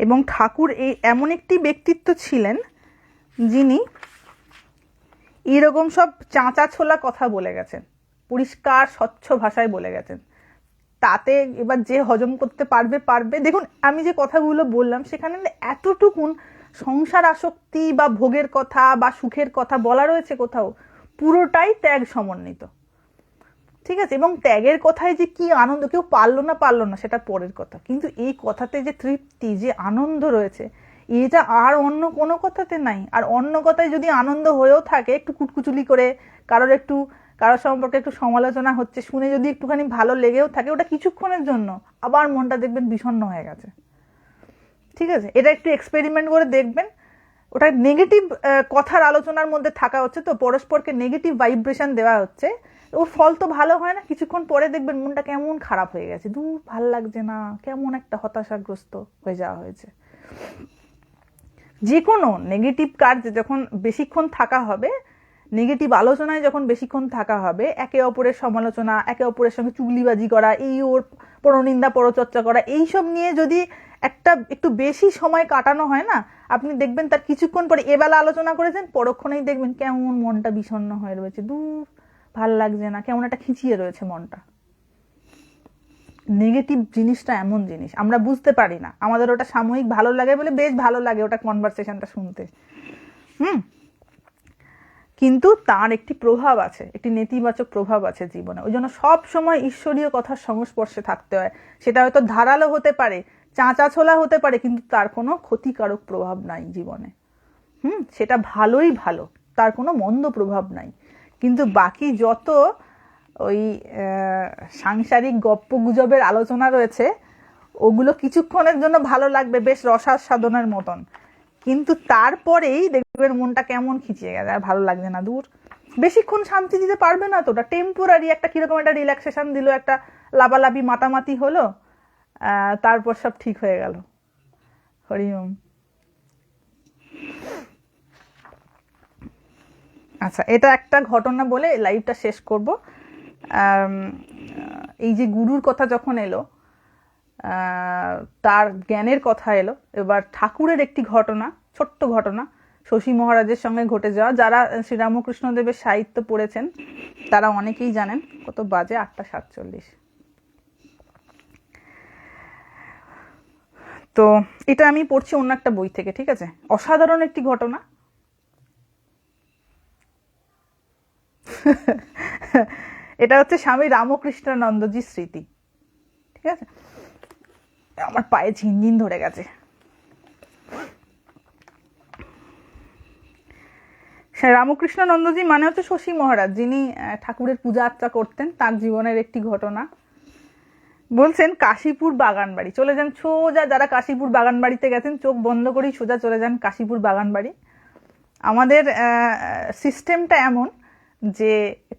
এবং ঠাকুর এই এমন একটি ব্যক্তিত্ব ছিলেন যিনি এরকম সব চাঁচা ছোলা কথা বলে গেছেন, পরিষ্কার স্বচ্ছ ভাষায় বলে গেছেন। তাতে এবার যে হজম করতে পারবে পারবে। দেখুন আমি যে কথাগুলো বললাম সেখানে এতটুকুন সংসার আসক্তি বা ভোগের কথা বা সুখের কথা বলা রয়েছে কোথাও? পুরোটাই ত্যাগ সমন্বিত। ঠিক আছে, এবং ত্যাগের কথায় যে কি আনন্দ, কেউ পারলো না সেটা পরের কথা, কিন্তু এই কথাতে যে তৃপ্তি, যে আনন্দ রয়েছে, এটা আর অন্য কোনো কথাতে নাই। আর অন্য কথায় যদি আনন্দ হয়েও থাকে, একটু কুটকুচুলি করে কারোর সম্পর্কে একটু সমালোচনা হচ্ছে শুনে যদি একটুখানি ভালো লেগেও থাকে, ওটা কিছুক্ষণের জন্য, আবার মনটা দেখবেন বিষণ্ণ হয়ে গেছে। ঠিক আছে, এটা একটু এক্সপেরিমেন্ট করে দেখবেন। ওটা নেগেটিভ কথার আলোচনার মধ্যে থাকা হচ্ছে, তো পরস্পরকে নেগেটিভ ভাইব্রেশন দেওয়া হচ্ছে, ওর ফল তো ভালো হয় না, কিছুক্ষণ পরে দেখবেন মনটা কেমন খারাপ হয়ে গেছে, দূর ভাল লাগছে না, কেমন একটা হতাশাগ্রস্ত হয়ে যাওয়া হয়েছে। যে কোনো নেগেটিভ কার্যে যখন বেশিক্ষণ থাকা হবে, নেগেটিভ আলোচনায় যখন বেশিক্ষণ থাকা হবে, একে অপরের সমালোচনা, একে অপরের সঙ্গে চুগলিবাজি করা, এই ওর পরনিন্দা পরচর্চা করা, এইসব নিয়ে যদি একটু বেশি সময় কাটানো হয় না, আপনি দেখবেন তার কিছুক্ষণ পরে এবেলা আলোচনা করেছেন, পরক্ষণেই দেখবেন কেমন মনটা বিষণ্ণ হয়ে রয়েছে, দূর ভাল লাগছে না, কেমন একটা খিঁচিয়ে রয়েছে মনটা। নেগেটিভ জিনিসটা এমন জিনিস আমরা বুঝতে পারি না, আমাদের ওটা সাময়িক ভালো লাগে বলে বেশ ভালো লাগে ওটা কনভারসেশনটা শুনতে, কিন্তু তার একটি প্রভাব আছে, একটি নেতিবাচক প্রভাব আছে জীবনে। ওই জন্য সব সময় ঈশ্বরীয় কথার সংস্পর্শে থাকতে হয়। সেটা হয়তো ধারালো হতে পারে, চাঁচা ছোলা হতে পারে, কিন্তু তার কোনো ক্ষতিকারক প্রভাব নাই জীবনে। সেটা ভালোই ভালো, তার কোনো মন্দ প্রভাব নাই। কিন্তু বাকি যত ওই সাংসারিক গপ্প গুজবের আলোচনা রয়েছে, ওগুলো কিছুক্ষণের জন্য ভালো লাগবে, বেশ রসাস্বাদনের মতন, কিন্তু তারপরেই দেখবেন মনটা কেমন খিচিয়ে গেছে, আর ভালো লাগছে না, দূর। বেশিক্ষণ শান্তি দিতে পারবে না তো, ওটা টেম্পোরারি একটা কিরকম একটা রিল্যাক্সেশন দিল, একটা লাভালাভি মাতামাতি হলো, তারপর সব ঠিক হয়ে গেল। হরি ওম। আচ্ছা, এটা একটা ঘটনা বলে লাইভটা শেষ করব। এই যে গুরুর কথা যখন এলো, তার জ্ঞানের কথা এলো, এবার ঠাকুরের একটি ঘটনা, ছোট্ট ঘটনা, শশী মহারাজের সঙ্গে ঘটে যাওয়া। যারা শ্রীরামকৃষ্ণদেবের সাহিত্য পড়েছেন তারা অনেকেই জানেন। কত বাজে? 8:47। তো এটা আমি পড়ছি অন্য একটা বই থেকে, ঠিক আছে? অসাধারণ একটি ঘটনা। এটা হচ্ছে স্বামী রামকৃষ্ণানন্দজির স্মৃতি, ঠিক আছে? আমার পায়ে ঝিনঝিন ধরে গেছে। রামকৃষ্ণানন্দজি মানে হচ্ছে শশী মহারাজ, যিনি ঠাকুরের পূজা আর্চা করতেন। তার জীবনের একটি ঘটনা বলছেন। কাশীপুর বাগানবাড়ি চলে যান সোজা, যারা কাশীপুর বাগানবাড়িতে গেছেন চোখ বন্ধ করেই সোজা চলে যান কাশীপুর বাগানবাড়ি। আমাদের সিস্টেমটা এমন যে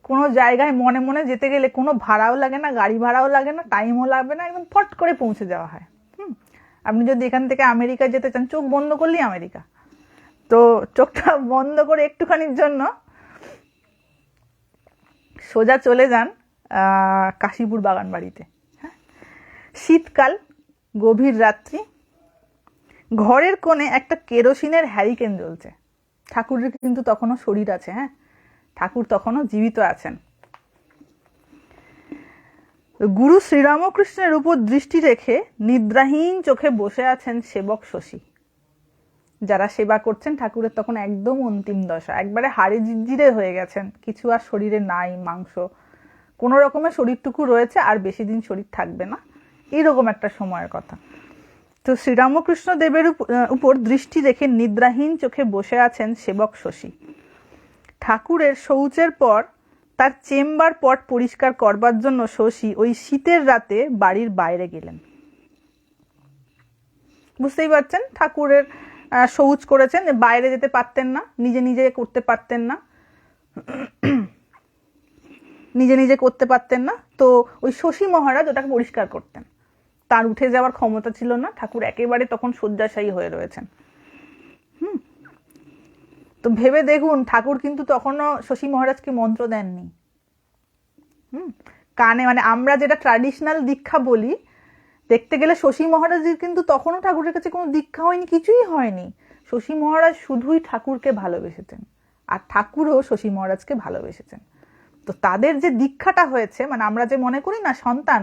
কোনো জায়গায় মনে মনে যেতে গেলে কোনো ভাড়াও লাগে না, গাড়ি ভাড়াও লাগে না, টাইমও লাগবে না, একদম ফট করে পৌঁছে যাওয়া হয়। আপনি যদি এখান থেকে আমেরিকা যেতে চান, চোখ বন্ধ করলেই আমেরিকা। তো চোখটা বন্ধ করে একটুখানির জন্য সোজা চলে যান কাশীপুর বাগানবাড়িতে। হ্যাঁ, শীতকাল, গভীর রাত্রি, ঘরের কোণে একটা কেরোসিনের হ্যারিকেন জ্বলছে। ঠাকুরের কিন্তু তখনও শরীর আছে, হ্যাঁ, ঠাকুর তখনও জীবিত আছেন। গুরু শ্রীরামকৃষ্ণের উপর দৃষ্টি রেখে নিদ্রাহীন চোখে বসে আছেন সেবক শশী। যারা সেবা করছেন ঠাকুরের তখন একদম অন্তিম দশা, একবারে হাড়ে জিরজিরে হয়ে গেছেন, কিছু আর শরীরে নাই, মাংস কোনো রকমের শরীরটুকু রয়েছে, আর বেশি দিন শরীর থাকবে না, এইরকম একটা সময়ের কথা। তো শ্রীরামকৃষ্ণ দেবের উপর দৃষ্টি রেখে নিদ্রাহীন চোখে বসে আছেন সেবক শশী। ঠাকুরের শৌচের পর তার চেম্বার পট পরিষ্কার করবার জন্য শশী ওই শীতের রাতে বাড়ির বাইরে গেলেন। বুঝতেই পারছেন, ঠাকুরের শৌচ করেছেন, বাইরে যেতে পারতেন না, নিজে নিজে করতে পারতেন না, নিজে নিজে করতে পারতেন না। তো ওই শশী মহারাজ ওটাকে পরিষ্কার করতেন। তার উঠে যাওয়ার ক্ষমতা ছিল না, ঠাকুর একেবারে তখন শয্যাশায়ী হয়ে রয়েছেন। তো ভেবে দেখুন, ঠাকুর কিন্তু তখনও শশী মহারাজকে মন্ত্র দেননি। কানে, মানে আমরা যেটা ট্র্যাডিশনাল দীক্ষা বলি, দেখতে গেলে শশী মহারাজের কিন্তু তখনও ঠাকুরের কাছে কোনো দীক্ষা হয়নি, কিছুই হয়নি। শশী মহারাজ শুধুই ঠাকুরকে ভালোবেসেছেন, আর ঠাকুরও শশী মহারাজকে ভালোবেসেছেন। তো তাদের যে দীক্ষাটা হয়েছে, মানে আমরা যে মনে করি না সন্তান,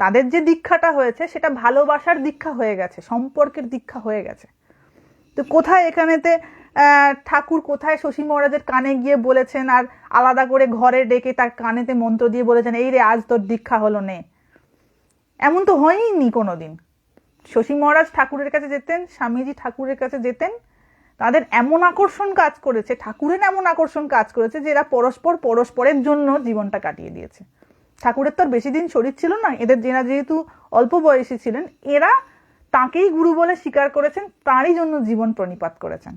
তাদের যে দীক্ষাটা হয়েছে সেটা ভালোবাসার দীক্ষা হয়ে গেছে, সম্পর্কের দীক্ষা হয়ে গেছে। তো কোথায় এখানেতে ঠাকুর কোথায় শশী মহারাজের কানে গিয়ে বলেছেন, আর আলাদা করে ঘরে ডেকে তার কানেতে মন্ত্র দিয়ে বলেছেন, এই রে আজ তোর দীক্ষা হলো নে? এমন তো হয়নি কোনোদিন। শশী মহারাজ ঠাকুরের কাছে যেতেন, স্বামীজি ঠাকুরের কাছে যেতেন, তাদের এমন আকর্ষণ কাজ করেছে, ঠাকুরের এমন আকর্ষণ কাজ করেছে যে এরা পরস্পর পরস্পরের জন্য জীবনটা কাটিয়ে দিয়েছে। ঠাকুরের তো আর বেশি দিন শরীর ছিল না, এদের যেহেতু অল্প বয়সী ছিলেন, এরা তাকেই গুরু বলে স্বীকার করেছেন, তারই জন্য জীবন প্রণিপাত করেছেন।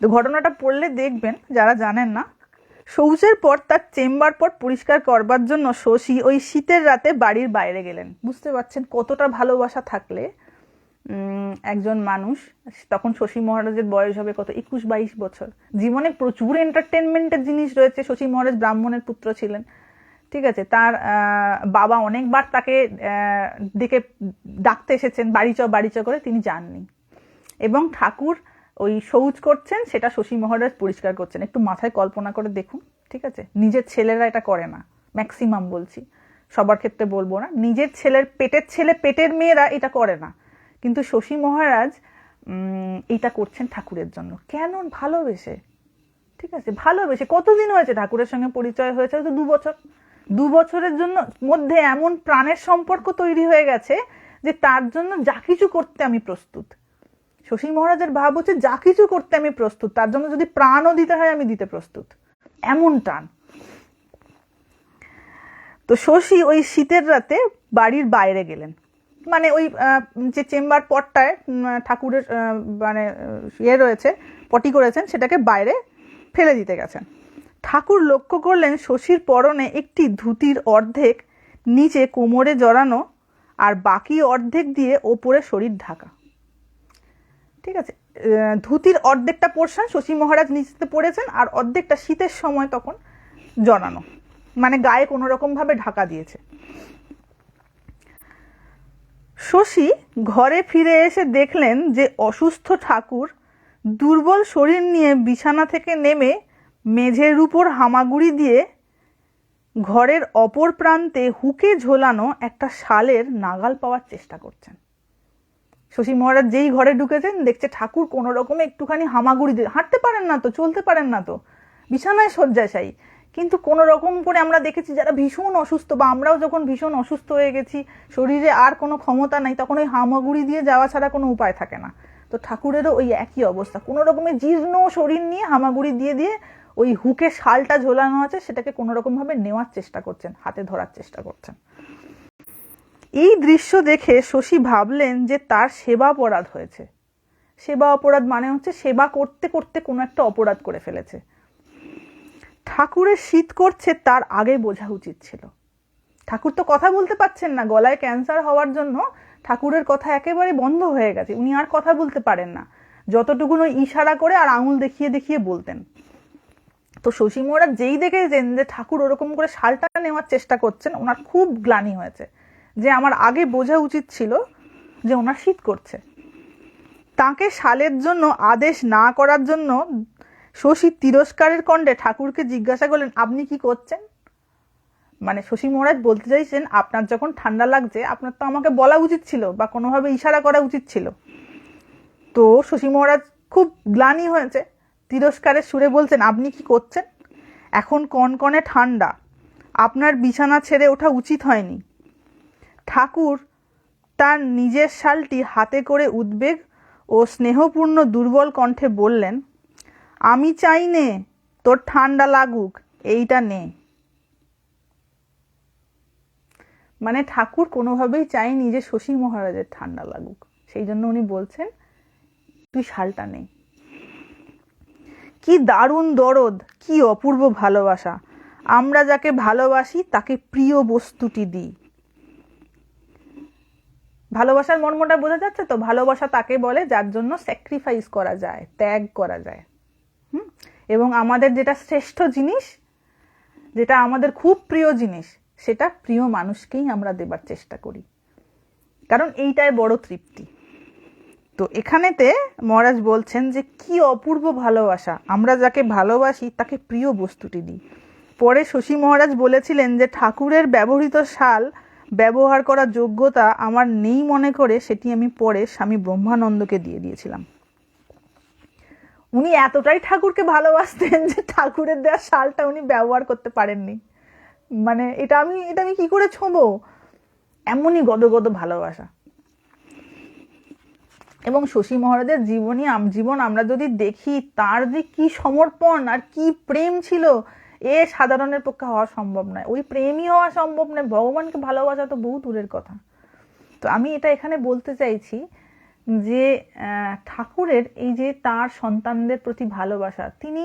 তো ঘটনাটা পড়লে দেখবেন, যারা জানেন না, শৌচের পর তার চেম্বার পট পরিষ্কার করবার জন্য শশী ওই শীতের রাতে বাড়ির বাইরে গেলেন। বুঝতে পারছেন কতটা ভালোবাসা থাকলে একজন মানুষ, তখন শশী মহারাজের বয়স হবে কত, 21-22 বছর। জীবনে প্রচুর এন্টারটেনমেন্টের জিনিস রয়েছে। শশী মহারাজ ব্রাহ্মণের পুত্র ছিলেন, ঠিক আছে। তার বাবা অনেকবার তাকে ডেকে ডাকতে এসেছেন, বাড়ি চ করে, তিনি যাননি। এবং ঠাকুর ওই শৌচ করছেন, সেটা শশী মহারাজ পরিষ্কার করছেন। একটু মাথায় কল্পনা করে দেখুন, ঠিক আছে। নিজের ছেলেরা এটা করে না, ম্যাক্সিমাম বলছি, সবার ক্ষেত্রে বলবো না। নিজের ছেলের পেটের ছেলে, পেটের মেয়েরা এটা করে না, কিন্তু শশী মহারাজ এটা করছেন ঠাকুরের জন্য। কেন? ভালোবেসে, ঠিক আছে, ভালোবেসে। কতদিন হয়েছে ঠাকুরের সঙ্গে পরিচয় হয়েছে? হয়তো 2 বছর। 2 বছরের জন্য মধ্যে এমন প্রাণের সম্পর্ক তৈরি হয়ে গেছে যে তার জন্য যা কিছু করতে আমি প্রস্তুত। শশী মহারাজের ভাব হচ্ছে যা কিছু করতে আমি প্রস্তুত, তার জন্য যদি প্রাণও দিতে হয় আমি দিতে প্রস্তুত, এমন টান। তো শশী ওই শীতের রাতে বাড়ির বাইরে গেলেন, মানে ওই যে চেম্বার পটটায় ঠাকুরের মানে রয়েছে, পটি করেছেন, সেটাকে বাইরে ফেলে দিতে গেছেন। ঠাকুর লক্ষ্য করলেন শশীর পরনে একটি ধুতির অর্ধেক নিচে কোমরে জড়ানো, আর বাকি অর্ধেক দিয়ে ওপরে শরীর ঢাকা, ঠিক আছে। ধুতির অর্ধেকটা পোর্শন শশী মহারাজ নিচেতে পড়েছেন, আর অর্ধেকটা শীতের সময় তখন জড়ানো, মানে গায়ে কোনো রকম ভাবে ঢাকা দিয়েছে। শশী ঘরে ফিরে এসে দেখলেন যে অসুস্থ ঠাকুর দুর্বল শরীর নিয়ে বিছানা থেকে নেমে মেঝের উপর হামাগুড়ি দিয়ে ঘরের অপর প্রান্তে হুকে ঝোলানো একটা শালের নাগাল পাওয়ার চেষ্টা করছেন। শশী মহারাজ যেই ঘরে ঢুকেছেন, দেখছে ঠাকুর কোনো রকমে একটুখানি হামাগুড়ি দিয়ে, হাঁটতে পারেন না তো, চলতে পারেন না তো, বিছানায় শয্যাশায়ী, কিন্তু কোনো রকম করে আমরা দেখেছি যারা ভীষণ অসুস্থ, বা আমরাও যখন ভীষণ অসুস্থ হয়ে গেছি, শরীরে আর কোনো ক্ষমতা নাই, তখন ওই হামাগুড়ি দিয়ে যাওয়া ছাড়া কোনো উপায় থাকে না। তো ঠাকুরেরও ওই একই অবস্থা, কোনো রকমের জীর্ণ শরীর নিয়ে হামাগুড়ি দিয়ে দিয়ে ওই হুকে শালটা ঝোলানো আছে, সেটাকে কোনো রকম ভাবে নেওয়ার চেষ্টা করছেন, হাতে ধরার চেষ্টা করছেন। এই দৃশ্য দেখে শশী ভাবলেন যে তার সেবা অপরাধ হয়েছে। সেবা অপরাধ মানে হচ্ছে সেবা করতে করতে কোনো একটা অপরাধ করে ফেলেছে। ঠাকুরের শীত করছে তার আগে বোঝা উচিত ছিল। ঠাকুর তো কথা বলতে পারছেন না, গলায় ক্যান্সার হওয়ার জন্য ঠাকুরের কথা একেবারে বন্ধ হয়ে গেছে, উনি আর কথা বলতে পারেন না, যতটুকু ইশারা করে আর আঙুল দেখিয়ে দেখিয়ে বলতেন। তো শশী মহারাজ যেই দেখেছেন যে ঠাকুর ওরকম করে শালটা নেওয়ার চেষ্টা করছেন, ওনার খুব গ্লানি হয়েছে যে আমার আগে বোঝা উচিত ছিল যে ওনার শীত করছে। তাকে শালের জন্য আদেশ না করার জন্য শশী তিরস্কারের কণ্ঠে ঠাকুরকে জিজ্ঞাসা করলেন, আপনি কি করছেন? মানে শশী মহারাজ বলতে চাইছেন, আপনার যখন ঠান্ডা লাগছে, আপনার তো আমাকে বলা উচিত ছিল, বা কোনোভাবে ইশারা করা উচিত ছিল। তো শশী মহারাজ খুব গ্লানি হয়েছে, তিরস্কারের সুরে বলছেন, আপনি কি করছেন? এখন কনকনে ঠান্ডা, আপনার বিছানা ছেড়ে ওঠা উচিত হয়নি। ঠাকুর তার নিজের শালটি হাতে করে উদ্বেগ ও স্নেহপূর্ণ দুর্বল কণ্ঠে বললেন, আমি চাই নে তোর ঠান্ডা লাগুক, এইটা নে। মানে ঠাকুর কোনোভাবেই চাইনি যে শশী মহারাজের ঠান্ডা লাগুক, সেই জন্য উনি বলছেন তুই শালটা নে। কি দারুণ দরদ, কি অপূর্ব ভালোবাসা, আমরা যাকে ভালোবাসি তাকে প্রিয় বস্তুটি দিই। ভালোবাসার মর্মটা বোঝা যাচ্ছে তো? ভালোবাসা তাকে বলে যার জন্য স্যাক্রিফাইস করা যায়, ত্যাগ করা যায়। এবং আমাদের যেটা শ্রেষ্ঠ জিনিস, যেটা আমাদের খুব প্রিয় জিনিস, সেটা প্রিয় মানুষকেই আমরা দেবার চেষ্টা করি, কারণ এইটাই বড় তৃপ্তি। তো এখানেতে মহারাজ বলছেন যে কি অপূর্ব ভালোবাসা, আমরা যাকে ভালোবাসি তাকে প্রিয় বস্তুটি দিই। পরে শশী মহারাজ বলেছিলেন যে ঠাকুরের ব্যবহৃত শাল ব্যবহার করার যোগ্যতা আমার নেই মনে করে সেটি আমি পরে স্বামী ব্রহ্মানন্দকে দিয়ে দিয়েছিলাম। উনি এতটাই ঠাকুরকে ভালোবাসতেন যে ঠাকুরের দেওয়া শালটা উনি ব্যবহার করতে পারেননি। মানে এটা আমি কি করে ছোঁবো, এমনই গদগদ ভালোবাসা। এবং শশী মহারাজের জীবন আমরা যদি দেখি, তার যে কি সমর্পণ আর কি প্রেম ছিল, এ সাধারণের পক্ষে হওয়া সম্ভব নয়। ওই প্রেমই হওয়া সম্ভব নয়, ভগবানকে ভালোবাসা তো বহু দূরের কথা। তো আমি এটা এখানে বলতে চাইছি যে ঠাকুরের এই যে তার সন্তানদের প্রতি ভালোবাসা, তিনি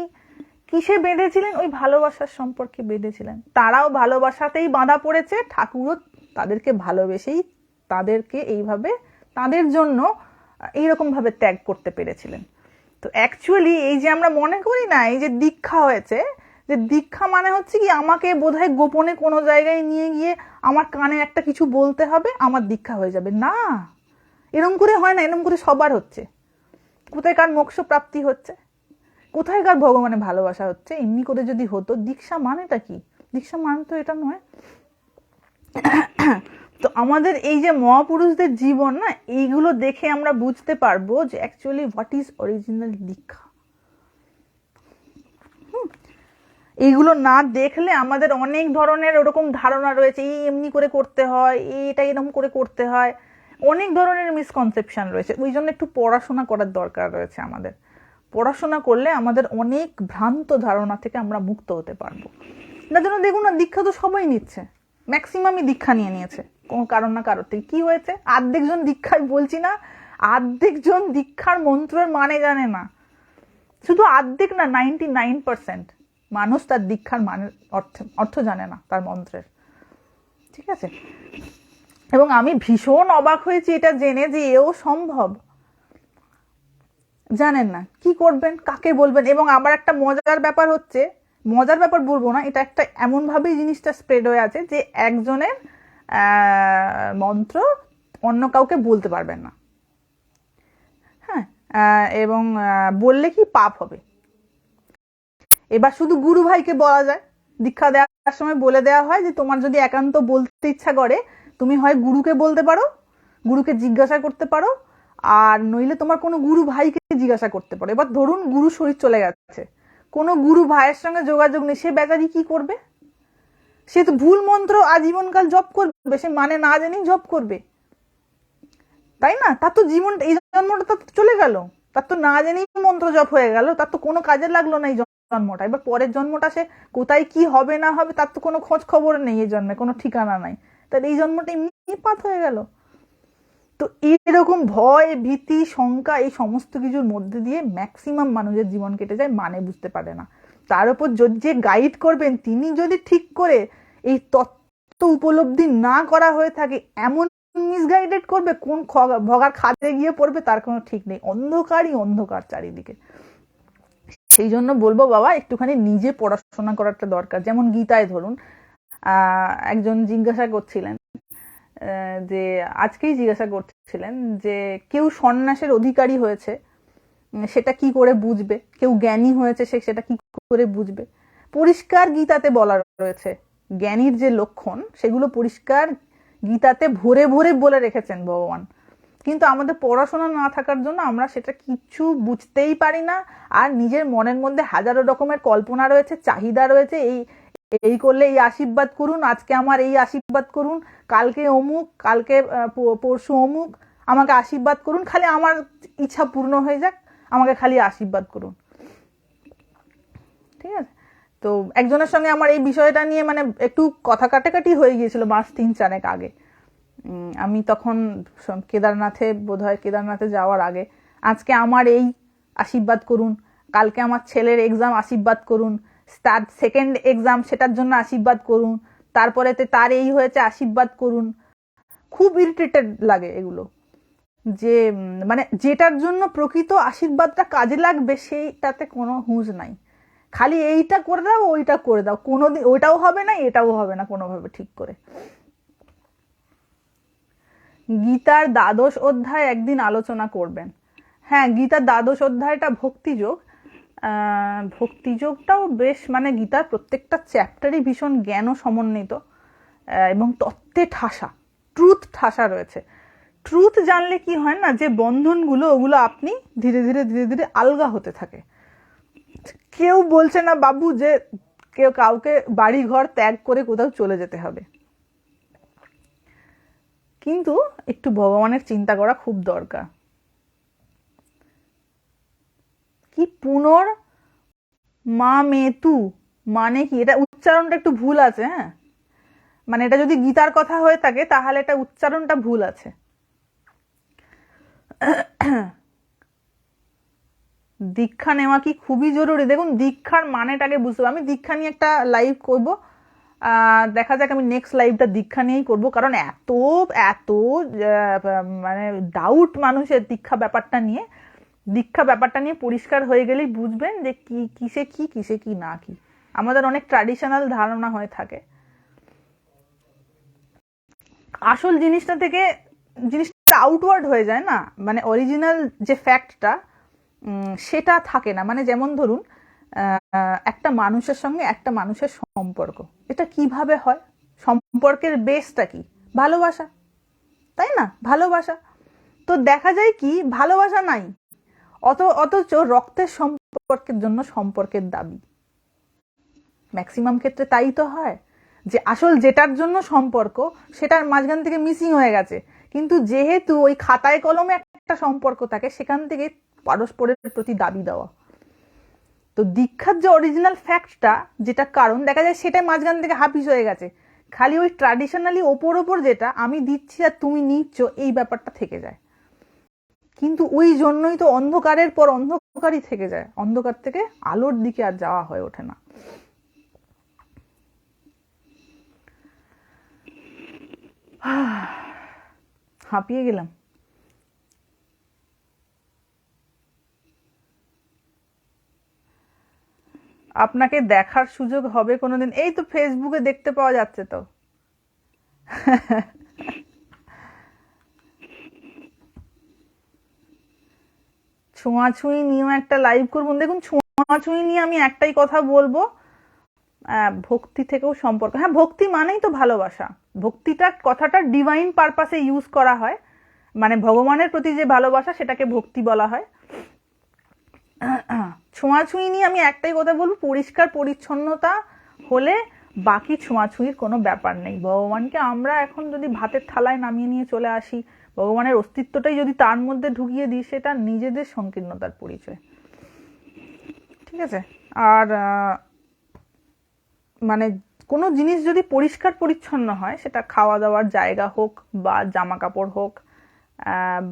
কিসে বেঁধেছিলেন? ওই ভালোবাসার সম্পর্কে বেঁধেছিলেন। তারাও ভালোবাসাতেই বাঁধা পড়েছে, ঠাকুরও তাদেরকে ভালোবেসেই তাদেরকে এইভাবে তাদের জন্য এইরকম ভাবে ত্যাগ করতে পেরেছিলেন। তো অ্যাকচুয়ালি এই যে আমরা মনে করি না, এই যে দীক্ষা হয়েছে, যে দীক্ষা মানে হচ্ছে কি আমাকে বোধহয় গোপনে কোনো জায়গায় নিয়ে গিয়ে আমার কানে একটা কিছু বলতে হবে, আমার দীক্ষা হয়ে যাবে। না, এরম করে হয় না, এরম করে সবার হচ্ছে। কোথায় কার মোক্ষ প্রাপ্তি হচ্ছে, কোথায় কার ভগবানের ভালোবাসা হচ্ছে। এমনি করে যদি হতো, দীক্ষা মানেটা কি? দীক্ষা মানে তো এটা নয়। তো আমাদের এই যে মহাপুরুষদের জীবন না, এইগুলো দেখে আমরা বুঝতে পারবো যে অ্যাকচুয়ালি হোয়াট ইজ অরিজিনাল দীক্ষা। এইগুলো না দেখলে আমাদের অনেক ধরনের ওরকম ধারণা রয়েছে, এই এমনি করে করতে হয়, এটা এরকম করে করতে হয়, অনেক ধরনের মিসকনসেপশন রয়েছে। ওই জন্য একটু পড়াশোনা করার দরকার রয়েছে আমাদের। পড়াশোনা করলে আমাদের অনেক ভ্রান্ত ধারণা থেকে আমরা মুক্ত হতে পারবো। তার জন্য দেখুন না, দীক্ষা তো সবাই নিচ্ছে, ম্যাক্সিমামই দীক্ষা নিয়ে নিয়েছে কোনো কারণ না কারোর থেকে। কি হয়েছে? আর্ধেকজন দীক্ষায়, বলছি না, আর্ধেকজন দীক্ষার মন্ত্রের মানে জানে না। শুধু আর্ধেক না, 99% মানুষ তার দীক্ষার মানে অর্থ জানে না, তার মন্ত্রের। ঠিক আছে? এবং আমি ভীষণ অবাক হয়েছি এটা জেনে যে এও সম্ভব। জানেন না কি করবেন, কাকে বলবেন। এবং আবার একটা মজার ব্যাপার হচ্ছে, মজার ব্যাপার বলবো না, এটা একটা এমনভাবেই জিনিসটা স্প্রেড হয়ে আছে যে একজনের মন্ত্র অন্য কাউকে বলতে পারবেন না। হ্যাঁ, এবং বললে কি পাপ হবে। এবার শুধু গুরু ভাইকে বলা যায়, দীক্ষা দেওয়ার সময় বলে দেওয়া হয় যে তোমার যদি একান্ত বলতে ইচ্ছা করে, তুমি হয় গুরুকে বলতে পারো, গুরুকে জিজ্ঞাসা করতে পারো, আর নইলে তোমার কোনো গুরু ভাইকে জিজ্ঞাসা করতে পারো। এবার ধরুন গুরু শরীর চলে গেছে, কোনো গুরু ভাইয়ের সঙ্গে যোগাযোগ নেই, সে বেচারি কি করবে? সে তো ভুল মন্ত্র আজীবনকাল জপ করবে, সে মানে না জেনেই জপ করবে, তাই না? তার তো জীবন, এই জন্মটা তার চলে গেল, তার তো না জেনেই মন্ত্র জপ হয়ে গেল, তার তো কোনো কাজে লাগলো না এই জন্মটা। এবার পরের জন্মটা সে কোথায় কি হবে না হবে তার তো কোনো খোঁজ খবর নেই, এই জন্মে কোনো ঠিকানা নাই, তার এই জন্মটা এমনি পাত হয়ে গেল। তো এরকম ভয়, ভীতি, শঙ্কা, এই সমস্ত কিছুর মধ্যে দিয়ে ম্যাক্সিমাম মানুষের জীবন কেটে যায়, মানে বুঝতে পারে না। তার উপর যে গাইড করবেন তিনি যদি ঠিক করে এই তত্ত্ব উপলব্ধি না করা হয়ে থাকে, এমন মিসগাইডেড করবে, কোন ভগার খাদে গিয়ে পড়বে তার কোনো ঠিক নেই। অন্ধকারই অন্ধকার চারিদিকে। সেই জন্য বলবো বাবা, একটুখানি নিজে পড়াশোনা করাটা দরকার। যেমন গীতায় ধরুন, একজন জিজ্ঞাসা করছিলেন, যে আজকেই জিজ্ঞাসা করছিলেন যে কেউ সন্ন্যাসের অধিকারী হয়েছে, সেটা কি করে বুঝবে? কেউ জ্ঞানী হয়েছে, সে সেটা কি করে বুঝবে? পরিষ্কার গীতাতে বলা রয়েছে, জ্ঞানীর যে লক্ষণ সেগুলো পরিষ্কার গীতাতে ভরে ভরে বলে রেখেছেন ভগবান। কিন্তু আমাদের পড়াশোনা না থাকার জন্য আমরা সেটা কিচ্ছু বুঝতেই পারি না। আর নিজের মনের মধ্যে হাজারো রকমের কল্পনা রয়েছে, চাহিদা রয়েছে, এই করলে এই আশীর্বাদ করুন, আজকে আমার এই আশীর্বাদ করুন, কালকে অমুক, কালকে পরশু অমুক, আমাকে আশীর্বাদ করুন, খালি আমার ইচ্ছা পূর্ণ হয়ে যাক, আমাকে খালি আশীর্বাদ করুন। ঠিক আছে? তো একজনের সঙ্গে আমার এই বিষয়টা নিয়ে মানে একটু কথা কাটাকাটি হয়ে গিয়েছিল মাস 3-4 আগে। আমি তখন কেদারনাথে, বোধহয় কেদারনাথে যাওয়ার আগে, আজকে আমার এই আশীর্বাদ করুন, কালকে আমার ছেলের এক্সাম আশীর্বাদ করুন, তার সেকেন্ড এক্সাম সেটার জন্য আশীর্বাদ করুন, তারপরেতে তার এই হয়েছে আশীর্বাদ করুন। খুব ইরিটেটেড লাগে এগুলো, যে মানে যেটার জন্য প্রকৃত আশীর্বাদটা কাজে লাগবে সেইটাতে কোনো হুঁশ নাই। খালি এইটা করে দাও, ওইটা করে দাও, কোনোদিন ওইটাও হবে না, এটাও হবে না কোনোভাবে ঠিক করে। গীতার 12 অধ্যায় একদিন আলোচনা করবেন। হ্যাঁ, গীতার 12 অধ্যায়টা ভক্তিযোগ। ভক্তিযোগটাও বেশ, মানে গীতার প্রত্যেকটা চ্যাপ্টারই ভীষণ জ্ঞান সমন্বিত এবং তত্ত্বে ঠাসা, ট্রুথ ঠাসা রয়েছে। ট্রুথ জানলে কি হয় না, যে বন্ধনগুলো ওগুলো আপনি ধীরে ধীরে ধীরে ধীরে আলগা হতে থাকে। কেউ বলছে না বাবু যে কেউ কাউকে বাড়ি ঘর ত্যাগ করে কোথাও চলে যেতে হবে, কিন্তু একটু ভগবানের চিন্তা করা খুব দরকার। কি পুনর মা মেতু মানে কি? এটা উচ্চারণটা একটু ভুল আছে। হ্যাঁ, মানে এটা যদি গীতার কথা হয়ে থাকে তাহলে এটা উচ্চারণটা ভুল আছে। দীক্ষা নেওয়া কি খুবই জরুরি। দেখুন দীক্ষার মানেটাকে বুঝতে হবে। আমি দীক্ষা নিয়ে একটা লাইভ করব, দেখা যাক, আমি নেক্সট লাইভটা দীক্ষা নিয়েই করব, কারণ এত এত মানে ডাউট মানুষের দীক্ষা ব্যাপারটা নিয়ে পরিষ্কার হয়ে গেলেই বুঝবেন যে কিসে কি না কি। আমাদের অনেক ট্র্যাডিশনাল ধারণা হয়ে থাকে, আসল জিনিসটা থেকে জিনিসটা আউটওয়ার্ড হয়ে যায় না, মানে অরিজিনাল যে ফ্যাক্টটা সেটা থাকে না। মানে যেমন ধরুন একটা মানুষের সঙ্গে একটা মানুষের সম্পর্ক, এটা কিভাবে হয়? সম্পর্কের বেসটা কি? ভালোবাসা, তাই না? ভালোবাসা। তো দেখা যায় কি ভালোবাসা নাই, অথচ রক্তের সম্পর্কের জন্য সম্পর্কের দাবি। ম্যাক্সিমাম ক্ষেত্রে তাই তো হয়, যে আসল যেটার জন্য সম্পর্ক সেটার মাঝখান থেকে মিসিং হয়ে গেছে, কিন্তু যেহেতু ওই খাতায় কলমে একটা সম্পর্ক থাকে, সেখান থেকে পারস্পরের প্রতি দাবি দেওয়া। তো দীক্ষার যে অরিজিনাল ফ্যাক্টটা, যেটা কারণ দেখা যায় সেটাই মাঝখান থেকে হাফিস হয়ে গেছে, খালি ওই ট্র্যাডিশনালি ওপর যেটা আমি দিচ্ছি আর তুমি নিচ্ছ, এই ব্যাপারটা থেকে যায়। কিন্তু ওই জন্যই তো অন্ধকারের পর অন্ধকারই থেকে যায়, অন্ধকার থেকে আলোর দিকে আর যাওয়া হয়ে ওঠে না। হাঁপিয়ে গেলাম। আপনাকে দেখার সুযোগ হবে কোনোদিন, এই তো ফেসবুকে দেখতে পাওয়া যাচ্ছে তো। ছোঁয়াছুঁই নিয়েও একটা লাইভ করবো। দেখুন ছোঁয়াছুঁই নিয়ে আমি একটাই কথা বলবো, ভক্তি থেকেও সম্পর্ক। হ্যাঁ, ভক্তি মানেই তো ভালোবাসা। ভক্তিটা কথাটা ডিভাইন পারপাসে ইউজ করা হয়, মানে ভগবানের প্রতি যে ভালোবাসা সেটাকে ভক্তি বলা হয়। ছোঁয়াছুঁই নিয়ে আমি একটাই কথা বলবো, পরিষ্কার পরিচ্ছন্নতা হলে বাকি ছোঁয়াছুঁইর কোনো ব্যাপার নেই। ভগবানকে আমরা এখন যদি ভাতের থালায় নামিয়ে নিয়ে চলে আসি, ভগবানের অস্তিত্বটাই যদি তার মধ্যে ঢুকিয়ে দিই, সেটা নিজেদের সংকীর্ণতার পরিচয়। ঠিক আছে? আর মানে কোনো জিনিস যদি পরিষ্কার পরিচ্ছন্ন হয়, সেটা খাওয়া দাওয়ার জায়গা হোক বা জামা কাপড় হোক,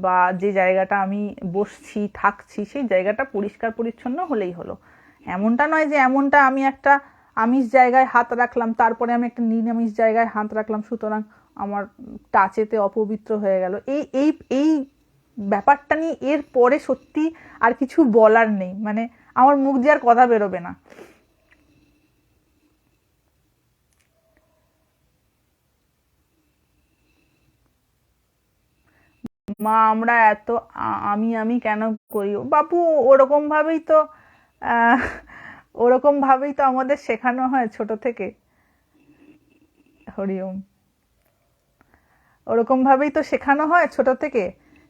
বা যে জায়গাটা আমি বসছি থাকছি সেই জায়গাটা পরিষ্কার পরিচ্ছন্ন হলেই হলো। এমনটা নয় যে আমি একটা আমিষ জায়গায় হাত রাখলাম, তারপরে আমি একটা নিরামিষ জায়গায় হাত রাখলাম, সুতরাং আমার টাচেতে অপবিত্র হয়ে গেল। এই এই এই ব্যাপারটা নিয়ে এর পরে সত্যি আর কিছু বলার নেই, মানে আমার মুখ দিয়ে আর কথা বেরোবে না। মা আমরা এত আমি কেন করি? বাপু ওরকম ভাবেই তো আহ, ওরকম ভাবেই তো আমাদের শেখানো হয় ছোট থেকে। হরিওম। ওরকম ভাবেই তো শেখানো হয় ছোট থেকে,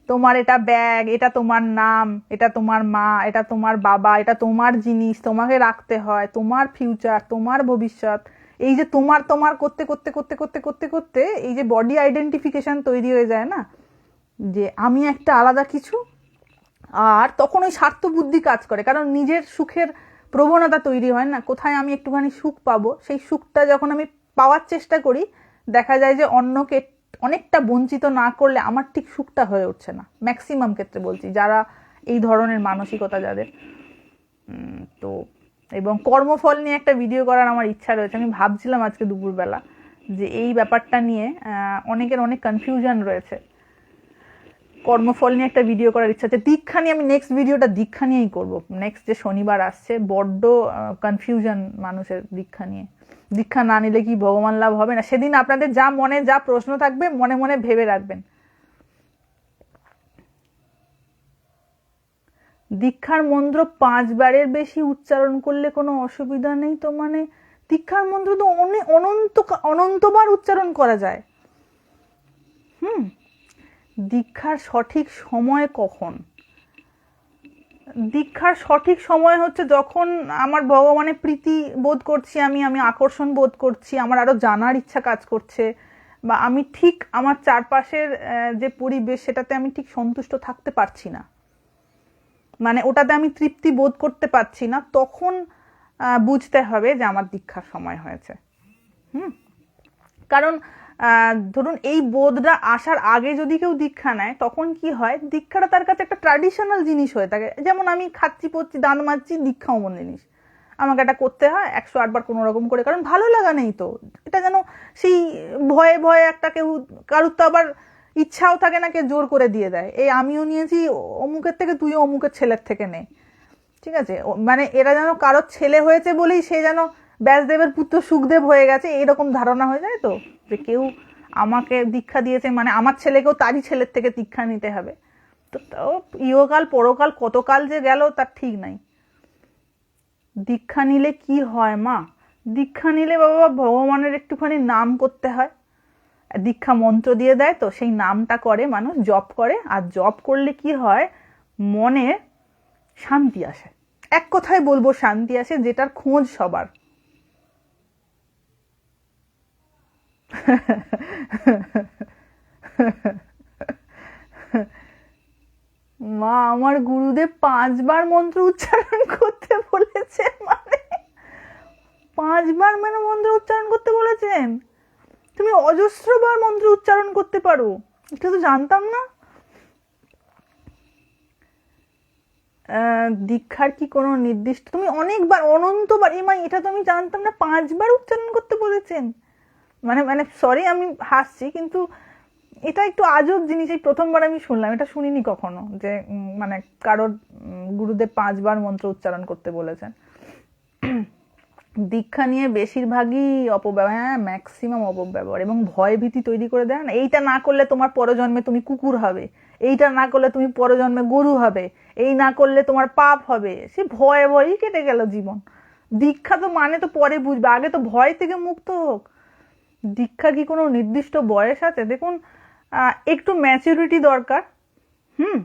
তোমার এটা ব্যাগ, এটা তোমার নাম, এটা তোমার মা, এটা তোমার বাবা, এটা তোমার জিনিস, তোমাকে রাখতে হয়, তোমার ফিউচার, তোমার ভবিষ্যৎ। এই যে তোমার তোমার করতে করতে করতে করতে করতে করতে এই যে বডি আইডেন্টিফিকেশন তৈরি হয়ে যায় না, যে আমি একটা আলাদা কিছু। আর তখন ওই স্বার্থ বুদ্ধি কাজ করে, কারণ নিজের সুখের প্রবণতা তৈরি হয় না, কোথায় আমি একটুখানি সুখ পাবো। সেই সুখটা যখন আমি পাওয়ার চেষ্টা করি, দেখা যায় যে অন্যকে অনেকটা বঞ্চিত না করলে আমার ঠিক সুখটা হয়ে উঠছে না। ম্যাক্সিমাম ক্ষেত্রে বলছি, যারা এই ধরনের মানসিকতা যাদের। তো এবং কর্মফল নিয়ে একটা ভিডিও করার আমার ইচ্ছা রয়েছে। আমি ভাবছিলাম আজকে দুপুরবেলা যে এই ব্যাপারটা নিয়ে অনেকের অনেক কনফিউশন রয়েছে, কর্মফল নিয়ে একটা ভিডিও করার ইচ্ছা আছে। দীক্ষা নিয়ে আমি নেক্সট ভিডিওটা দীক্ষা নিয়েই করব। নেক্সট যে শনিবার আসছে, বড্ড কনফিউশন মানুষের দীক্ষা নিয়ে। দীক্ষা না নিলে কি ভগবান লাভ হবে না? সেদিন আপনাদের যা মনে যা প্রশ্ন থাকবে মনে মনে ভেবে রাখবেন। দীক্ষার মন্ত্র 5 বারের বেশি উচ্চারণ করলে কোনো অসুবিধা নেই তো? মানে দীক্ষার মন্ত্র তো অনন্তবার উচ্চারণ করা যায়। দীক্ষার সঠিক সময় কখন? দীক্ষার সঠিক সময় হচ্ছে যখন আমার ভগবানের প্রীতি বোধ করছি, আমি আকর্ষণ বোধ করছি, আমার আরো জানার ইচ্ছা কাজ করছে, বা আমি ঠিক আমার চারপাশের যে পরিবেশ সেটাতে আমি ঠিক সন্তুষ্ট থাকতে পারছি না, মানে ওটাতে আমি তৃপ্তি বোধ করতে পারছি না, তখন বুঝতে হবে যে আমার দীক্ষার সময় হয়েছে। কারণ ধরুন এই বোধটা আসার আগে যদি কেউ দীক্ষা নেয়, তখন কি হয়, দীক্ষাটা তার কাছে একটা ট্র্যাডিশনাল জিনিস হয়ে থাকে। যেমন আমি খাচ্ছি পড়ছি দান মারছি, দীক্ষা অমন জিনিস, আমাকে এটা করতে হয় 108 বার কোনো রকম করে, কারণ ভালো লাগা নেই তো। এটা যেন সেই ভয়ে ভয়ে একটা কেউ, কারুর তো আবার ইচ্ছাও থাকে না, কে জোর করে দিয়ে দেয়, এই আমিও নিয়েছি অমুকের থেকে, তুইও অমুকের ছেলের থেকে নে। ঠিক আছে, মানে এরা যেন কারোর ছেলে হয়েছে বলেই সে যেন ব্যাসদেবের পুত্র সুখদেব হয়ে গেছে, এইরকম ধারণা হয়ে যায় তো, যে কেউ আমাকে দীক্ষা দিয়েছে মানে আমার ছেলেকেও তারই ছেলের থেকে দীক্ষা নিতে হবে। তো ইহকাল পরকাল কতকাল যে গেল তার ঠিক নাই। দীক্ষা নিলে কি হয় মা? দীক্ষা নিলে বাবা ভগবানের একটুখানি নাম করতে হয়, দীক্ষা মন্ত্র দিয়ে দেয়, তো সেই নামটা করে মানুষ, জপ করে, আর জপ করলে কি হয়, মনে শান্তি আসে। এক কথায় বলবো শান্তি আসে, যেটার খোঁজ সবার। মা আমার গুরুদেব 5 বার মন্ত্র উচ্চারণ করতে বলেছে, মানে 5 বার মানে মন্ত্র উচ্চারণ করতে বলেছেন? তুমি অজস্রবার মন্ত্র উচ্চারণ করতে পারো, এটা তো জানতাম না। দীক্ষার কি কোনো নির্দিষ্ট, তুমি অনেকবার অনন্তবার, এই মা এটা তো আমি জানতাম না, 5 বার উচ্চারণ করতে বলেছেন। মানে মানে সরি আমি হাসছি, কিন্তু এটা একটু আজব জিনিস, এই প্রথমবার আমি শুনলাম, এটা শুনিনি কখনো, যে মানে কারোর গুরুদেব 5 বার মন্ত্র উচ্চারণ করতে বলেছেন। দীক্ষা নিয়ে বেশিরভাগই অপব্যবহার, হ্যাঁ ম্যাক্সিমাম অপব্যবহার, এবং ভয় ভীতি তৈরি করে দেয় না, এইটা না করলে তোমার পরজন্মে তুমি কুকুর হবে, এইটা না করলে তুমি পরজন্মে গরু হবে, এই না করলে তোমার পাপ হবে, সে ভয়ে ভয়েই কেটে গেল জীবন। দীক্ষা তো মানে তো পরে বুঝবে, আগে তো ভয় থেকে মুক্ত হোক। দীক্ষা কি কোনো নির্দিষ্ট বয়স আছে? দেখুন, একটু ম্যাচুরিটি দরকার। হুম,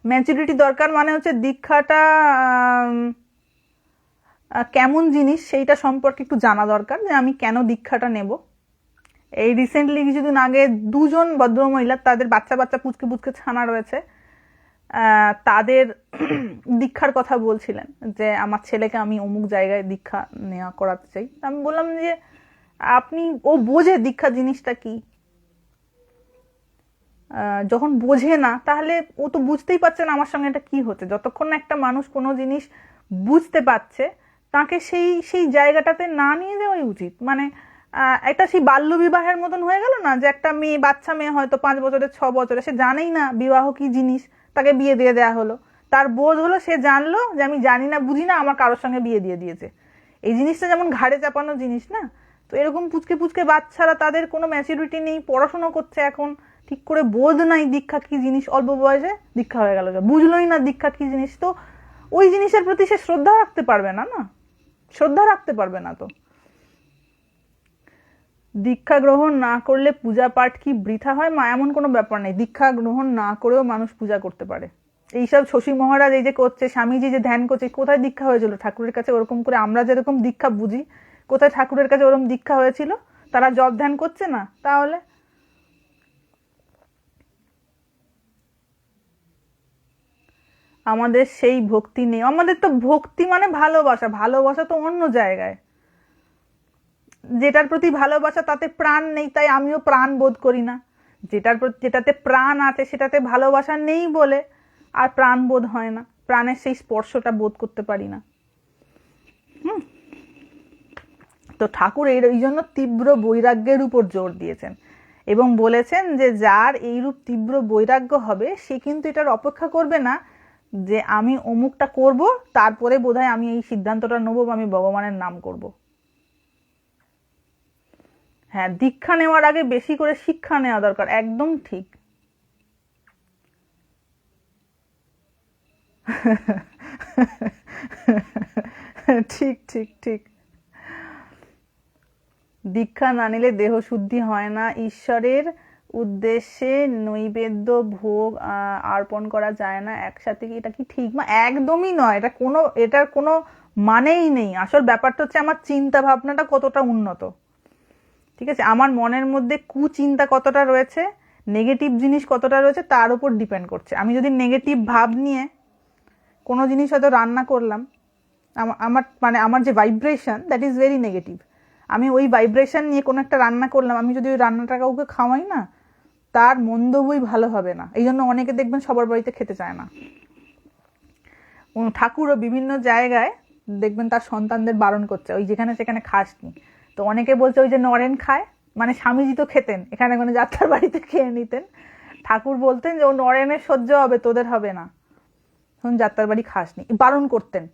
ম্যাচুরিটি দরকার, মানে হচ্ছে দীক্ষাটা কেমন জিনিস সেইটা সম্পর্কে একটু জানা দরকার, যে আমি কেন দীক্ষাটা নেব। এই রিসেন্টলি কিছুদিন আগে 2জন ভদ্রমহিলা, তাদের বাচ্চা বাচ্চা পুচকে পুচকে ছানা রয়েছে, তাদের দীক্ষার কথা বলছিলেন, যে আমার ছেলেকে আমি অমুক জায়গায় দীক্ষা নেওয়া করাতে চাই। আমি বললাম যে আপনি, ও বোঝে দীক্ষা জিনিসটা কি? যখন বোঝে না তাহলে ও তো বুঝতেই পারছে না আমার সঙ্গে এটা কি হচ্ছে। যতক্ষণ না একটা মানুষ কোনো জিনিস বুঝতে পারছে, তাকে সেই সেই জায়গাটাতে না নিয়ে যাওয়াই উচিত। মানে একটা সেই বাল্য বিবাহের মতন হয়ে গেল না, যে একটা মেয়ে, বাচ্চা মেয়ে হয়তো 5 বছরের 6 বছরে, সে জানেই না বিবাহ কি জিনিস, তাকে বিয়ে দিয়ে দেওয়া হলো, তার বোধ হলো, সে জানলো যে আমি জানি না বুঝি না, আমার কারোর সঙ্গে বিয়ে দিয়ে দিয়েছে। এই জিনিসটা যেমন ঘাড়ে চাপানো জিনিস না, তো এরকম পুচকে পুচকে বাচ্চারা, তাদের কোনো ম্যাচুরিটি নেই, পড়াশোনা করছে এখন, ঠিক করে বোধ নাই দীক্ষা কি জিনিস, অল্প বয়সে দীক্ষা হয়ে গেল, বুঝলোই না দীক্ষা কি জিনিস, তো ওই জিনিসের প্রতি সে শ্রদ্ধা রাখতে পারবে না, না শ্রদ্ধা রাখতে পারবে না। তো দীক্ষা গ্রহণ না করলে পূজা পাঠ কি বৃথা হয়? মা এমন কোনো ব্যাপার নেই, দীক্ষা গ্রহণ না করেও মানুষ পূজা করতে পারে। এইসব শশী মহারাজ এই যে করছে, স্বামীজি যে ধ্যান করছে, কোথায় দীক্ষা হয়েছিল ঠাকুরের কাছে? ওরকম করে আমরা যেরকম দীক্ষা বুঝি, কোথায় ঠাকুরের কাছে ওরকম দীক্ষা হয়েছিল? তারা জপ ধ্যান করছে না? তাহলে আমাদের সেই ভক্তি নেই। আমাদের তো ভক্তি মানে ভালোবাসা, ভালোবাসা তো অন্য জায়গায়। যেটার প্রতি ভালোবাসা তাতে প্রাণ নেই, তাই আমিও প্রাণ বোধ করি না। যেটার প্রতি, যেটাতে প্রাণ আছে সেটাতে ভালোবাসা নেই বলে আর প্রাণ বোধ হয় না, প্রাণের সেই স্পর্শটা বোধ করতে পারি না। হুম, তো ঠাকুর এই জন্য তীব্র বৈরাগ্যের উপর জোর দিয়েছেন, এবং বলেছেন যে যার এইরূপ তীব্র বৈরাগ্য হবে, সে কিন্তু এটার অপেক্ষা করবে না যে আমি অমুকটা করব, তারপরে বোধহয় আমি এই সিদ্ধান্তটা নেবো বা আমি ভগবানের নাম করব। হ্যাঁ, দীক্ষা নেওয়ার আগে বেশি করে শিক্ষা নেওয়া দরকার, একদম ঠিক। ঠিক ঠিক ঠিক। দীক্ষা না নিলে দেহ শুদ্ধি হয় না, ঈশ্বরের উদ্দেশ্যে নৈবেদ্য ভোগ অর্পণ করা যায় না একসাথে, কি এটা কি ঠিক? মা একদমই নয়, এটা কোনো, এটার কোনো মানেই নেই। আসল ব্যাপারটা হচ্ছে আমার চিন্তা ভাবনাটা কতটা উন্নত। ঠিক আছে, আমার মনের মধ্যে কুচিন্তা কতটা রয়েছে, নেগেটিভ জিনিস কতটা রয়েছে, তার উপর ডিপেন্ড করছে। আমি যদি নেগেটিভ ভাব নিয়ে কোনো জিনিস হয়তো রান্না করলাম, আমার মানে আমার যে vibration, that is very negative. আমি ওই ভাইব্রেশন নিয়ে কোনো একটা রান্না করলাম, আমি যদি ওই রান্নাটা কাউকে খাওয়াই না, তার মন্দবই ভালো হবে না। এই জন্য অনেকে দেখবেন সবার বাড়িতে খেতে চায় না। ঠাকুরও বিভিন্ন জায়গায় দেখবেন তার সন্তানদের বারণ করছে, ওই যেখানে সেখানে খাসনি। তো অনেকে বলছে ওই যে নরেন খায়, মানে স্বামীজি তো খেতেন, এখানে মানে যাত্রার বাড়িতে খেয়ে নিতেন। ঠাকুর বলতেন যে ও নরেনের সহ্য হবে, তোদের হবে না, তখন যাত্রার বাড়ি খাসনি, বারণ করতেন।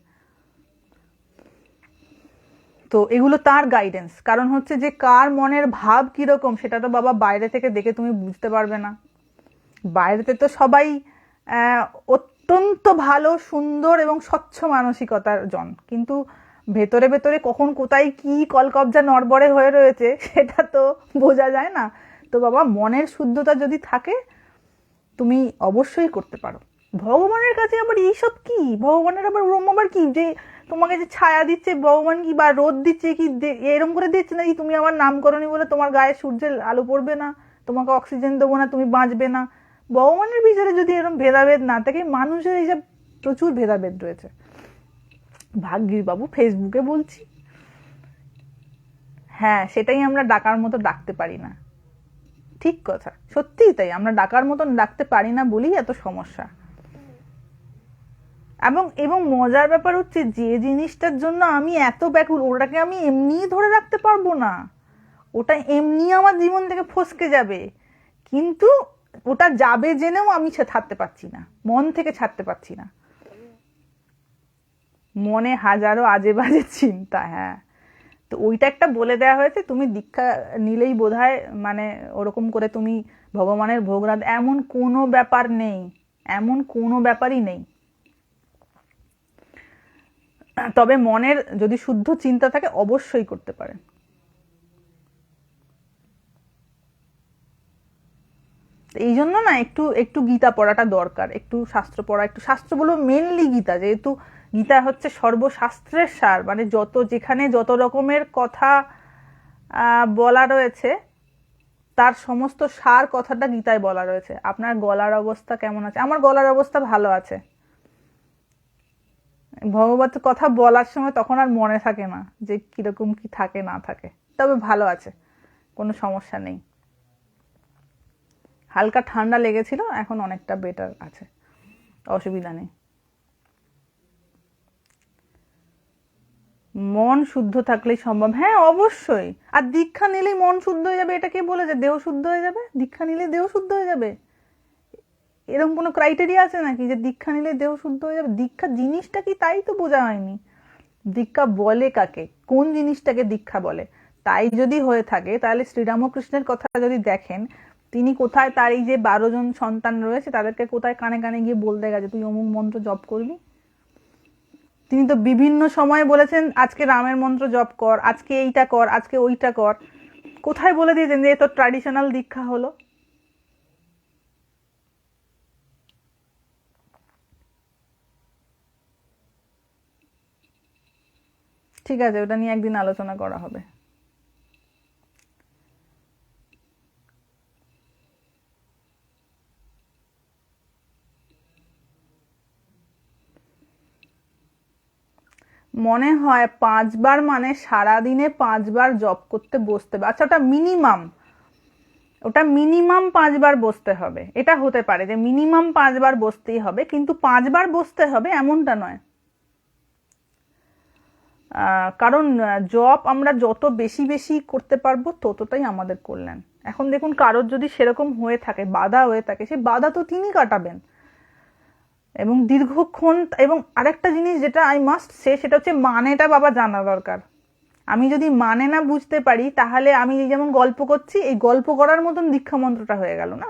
তো এগুলো তার গাইডেন্স। কারণ হচ্ছে যে কার মনের ভাব কিরকম সেটা তো বাবা বাইরে থেকে দেখে তুমি বুঝতে পারবে না। বাইরেতে তো সবাই অত্যন্ত ভালো, সুন্দর এবং স্বচ্ছ মানসিকতার জন, কিন্তু ভেতরে ভেতরে কখন কোথায় কি কলকবজা নড়বড়ে হয়ে রয়েছে সেটা তো বোঝা যায় না। তো বাবা মনের শুদ্ধতা যদি থাকে তুমি অবশ্যই করতে পারো। ভগবানের কাছে আবার এইসব কি, ভগবানের আবার ওরম আবার কি যে তোমাকে যে ছায়া দিচ্ছে ভগবান, কি বা রোদ দিচ্ছে কি এরকম করে দিচ্ছে নাকি তুমি আমার নাম করনি বলে তোমার গায়ে সূর্যের আলো পড়বে না, তোমাকে অক্সিজেন দেবো না, তুমি বাঁচবে না। ভগবানের ভিতরে যদি এরকম ভেদাভেদ না থাকে, মানুষের এইসব প্রচুর ভেদাভেদ রয়েছে। ভাগ্যিস বাবু ফেসবুকে বলছি, হ্যাঁ সেটাই আমরা ডাকার মতো ডাকতে পারি না। ঠিক কথা, সত্যিই তাই, আমরা ডাকার মতন ডাকতে পারি না বলেই এত সমস্যা। এবং এবং মজার ব্যাপার হচ্ছে যে জিনিসটার জন্য আমি এত ব্যাকুল, ওটাকে আমি এমনিই ধরে রাখতে পারবো না, ওটা এমনি আমার জীবন থেকে ফসকে যাবে, কিন্তু ওটা যাবে জেনেও আমি ছাড়তে পারছি না, মন থেকে ছাড়তে পারছি না। মনে হাজারো আজে বাজে চিন্তা, হ্যাঁ। তো ওইটা একটা বলে দেওয়া হয়েছে, তুমি দীক্ষা নিলেই বোধহয় মানে ওরকম করে তুমি ভগবানের ভোগরাত, এমন কোনো ব্যাপার নেই, এমন কোনো ব্যাপারই নেই। তবে মনের যদি শুদ্ধ চিন্তা থাকে অবশ্যই করতে পারেন। এই জন্য না একটু একটু গীতা পড়াটা দরকার, একটু শাস্ত্র পড়া, একটু শাস্ত্র বলবো মেনলি গীতা, যেহেতু গীতা হচ্ছে সর্বশাস্ত্রের সার, মানে যত যেখানে যত রকমের কথা বলা রয়েছে তার সমস্ত সার কথাটা গীতায় বলা রয়েছে। আপনার গলার অবস্থা কেমন আছে? আমার গলার অবস্থা ভালো আছে। ভগবত কথা বলার সময় তখন আর মনে থাকে না যে কিরকম কি থাকে না থাকে, তবে ভালো আছে, কোনো সমস্যা নেই। হালকা ঠান্ডা লেগেছিল, এখন অনেকটা বেটার আছে, অসুবিধা নেই। মন শুদ্ধ থাকলেই সম্ভব, হ্যাঁ অবশ্যই। আর দীক্ষা নিলেই মন শুদ্ধ হয়ে যাবে এটা কে বলেছে? দেহ শুদ্ধ হয়ে যাবে, দীক্ষা নিলে দেহ শুদ্ধ হয়ে যাবে, এরকম কোনো ক্রাইটেরিয়া আছে নাকি যে দীক্ষা নিলে দেহ শুদ্ধ হয়ে যাবে? দীক্ষা জিনিসটা কি তাই তো বোঝা হয়নি। দীক্ষা বলে কাকে, কোন জিনিসটাকে দীক্ষা বলে? তাই যদি হয়ে থাকে তাহলে শ্রীরামকৃষ্ণের কথা যদি দেখেন, তিনি কোথায় তার এই যে 12 জন সন্তান রয়েছে তাদেরকে কোথায় কানে কানে গিয়ে বলতে গেছে তুই অমুক মন্ত্র জপ করবি? তিনি তো বিভিন্ন সময় বলেছেন আজকে রামের মন্ত্র জপ কর, আজকে এইটা কর, আজকে ওইটা কর। কোথায় বলে দিয়েছেন যে এ তো ট্র্যাডিশনাল দীক্ষা হলো? ঠিক আছে, ওটা নিয়ে একদিন আলোচনা করা হবে। মনে হয় 5 বার, মানে সারাদিনে 5 বার জপ করতে বসতে হবে। আচ্ছা ওটা মিনিমাম 5 বার বসতে হবে, এটা হতে পারে যে মিনিমাম 5 বার বসতেই হবে, কিন্তু 5 বার বসতে হবে এমনটা নয়। কারণ জব আমরা যত বেশি বেশি করতে পারবো ততটাই আমাদের কল্যাণ। এখন দেখুন কারোর যদি সেরকম হয়ে থাকে, বাধা হয়ে থাকে, সেই বাধা তো তিনি কাটাবেন এবং দীর্ঘক্ষণ। এবং আরেকটা জিনিস যেটা আই মাস্ট সে, সেটা হচ্ছে মানেটা বাবা জানা দরকার। আমি যদি মানে না বুঝতে পারি তাহলে আমি যেমন গল্প করছি, এই গল্প করার মতন দীক্ষা মন্ত্রটা হয়ে গেল না।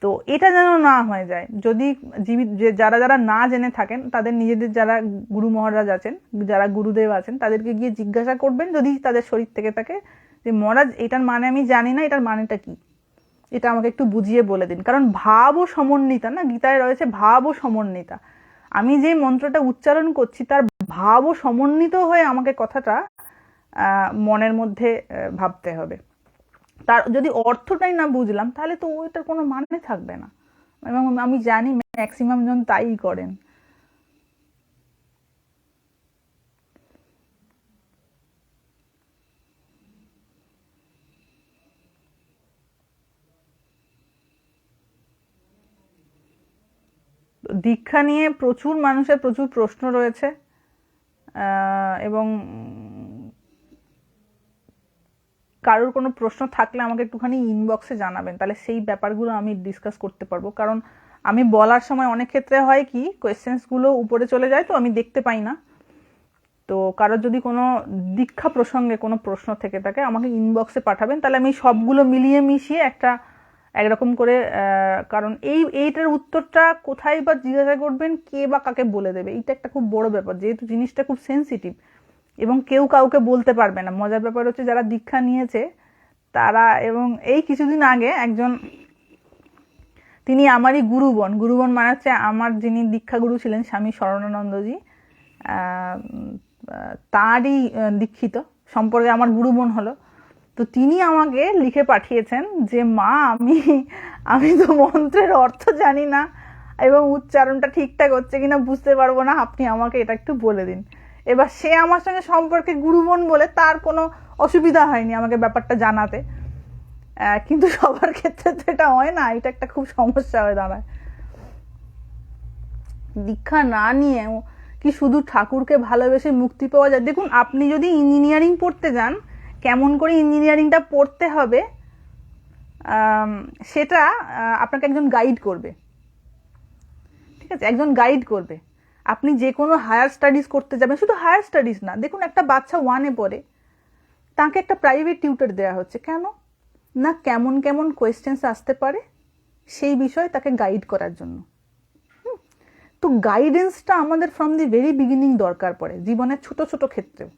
তো এটা যেন না হয়ে যায়। যদি জীবিত যারা যারা না জেনে থাকেন তাদের নিজেদের যারা গুরু মহারাজ আছেন, যারা গুরুদেব আছেন, তাদেরকে গিয়ে জিজ্ঞাসা করবেন যদি তাদের শরীর থেকে থাকে যে মহারাজ এটার মানে আমি জানি না, এটার মানেটা কি, এটা আমাকে একটু বুঝিয়ে বলে দিন। কারণ ভাব ও সমন্বিতা, না গীতায় রয়েছে ভাব ও সমন্বিতা। আমি যে মন্ত্রটা উচ্চারণ করছি তার ভাব ও সমন্বিত হয়ে আমাকে কথাটা মনের মধ্যে ভাবতে হবে। তার যদি অর্থটাই না বুঝলাম তাহলে তো ওইটার কোনো মানে থাকবে না। এবং আমি জানি ম্যাক্সিমাম জন তাই করেন। দীক্ষা নিয়ে প্রচুর মানুষের প্রচুর প্রশ্ন রয়েছে, এবং কারোর কোনো প্রশ্ন থাকলে আমাকে একটুখানি ইনবক্সে জানাবেন, তাহলে সেই ব্যাপারগুলো আমি ডিসকাস করতে পারবো। কারণ আমি বলার সময় অনেক ক্ষেত্রে হয় কি, কোয়েশ্চেন্সগুলো উপরে চলে যায়, তো আমি দেখতে পাই না। তো কারোর যদি কোনো দীক্ষা প্রসঙ্গে কোনো প্রশ্ন থেকে থাকে আমাকে ইনবক্সে পাঠাবেন, তাহলে আমি সবগুলো মিলিয়ে মিশিয়ে একরকম করে, কারণ এইটার উত্তরটা কোথায় বা জিজ্ঞাসা করবেন, কে বা কাকে বলে দেবে, এইটা একটা খুব বড় ব্যাপার, যেহেতু জিনিসটা খুব সেন্সিটিভ এবং কেউ কাউকে বলতে পারবে না। মজার ব্যাপার হচ্ছে যারা দীক্ষা নিয়েছে তারা, এবং এই কিছুদিন আগে একজন, তিনি আমারই গুরুবন মানে হচ্ছে আমার যিনি দীক্ষাগুরু ছিলেন স্বামী শরণানন্দজি, তাঁরই দীক্ষিত সম্পর্কে আমার গুরুবন হলো। তো তিনি আমাকে লিখে পাঠিয়েছেন যে মা, আমি তো মন্ত্রের অর্থ জানি না এবং উচ্চারণটা ঠিকঠাক হচ্ছে কিনা বুঝতে পারবো না, আপনি আমাকে এটা একটু বলে দিন। এবার সে আমার সঙ্গে সম্পর্কে গুরুবন বলে তার কোনো অসুবিধা হয়নি আমাকে ব্যাপারটা জানাতে, কিন্তু সবার ক্ষেত্রে তো এটা হয় না, এটা একটা খুব সমস্যা হয়ে দাঁড়ায়। দীক্ষা না নিয়ে কি শুধু ঠাকুরকে ভালোবেসে মুক্তি পাওয়া যায়? দেখুন, আপনি যদি ইঞ্জিনিয়ারিং পড়তে যান, কেমন করে ইঞ্জিনিয়ারিংটা পড়তে হবে সেটা আপনাকে একজন গাইড করবে, ঠিক আছে? একজন গাইড করবে। আপনি যে কোনো হায়ার স্টাডিজ করতে যাবেন, শুধু হায়ার স্টাডিজ না, দেখুন একটা বাচ্চা 1-এ পড়ে, তাকে একটা প্রাইভেট টিউটর দেওয়া হচ্ছে কেন না, কেমন কেমন কোয়েশ্চেন্স আসতে পারে সেই বিষয়ে তাকে গাইড করার জন্য। তো গাইডেন্সটা আমাদের ফ্রম দি ভেরি বিগিনিং দরকার পড়ে জীবনের ছোট ছোট ক্ষেত্রেও।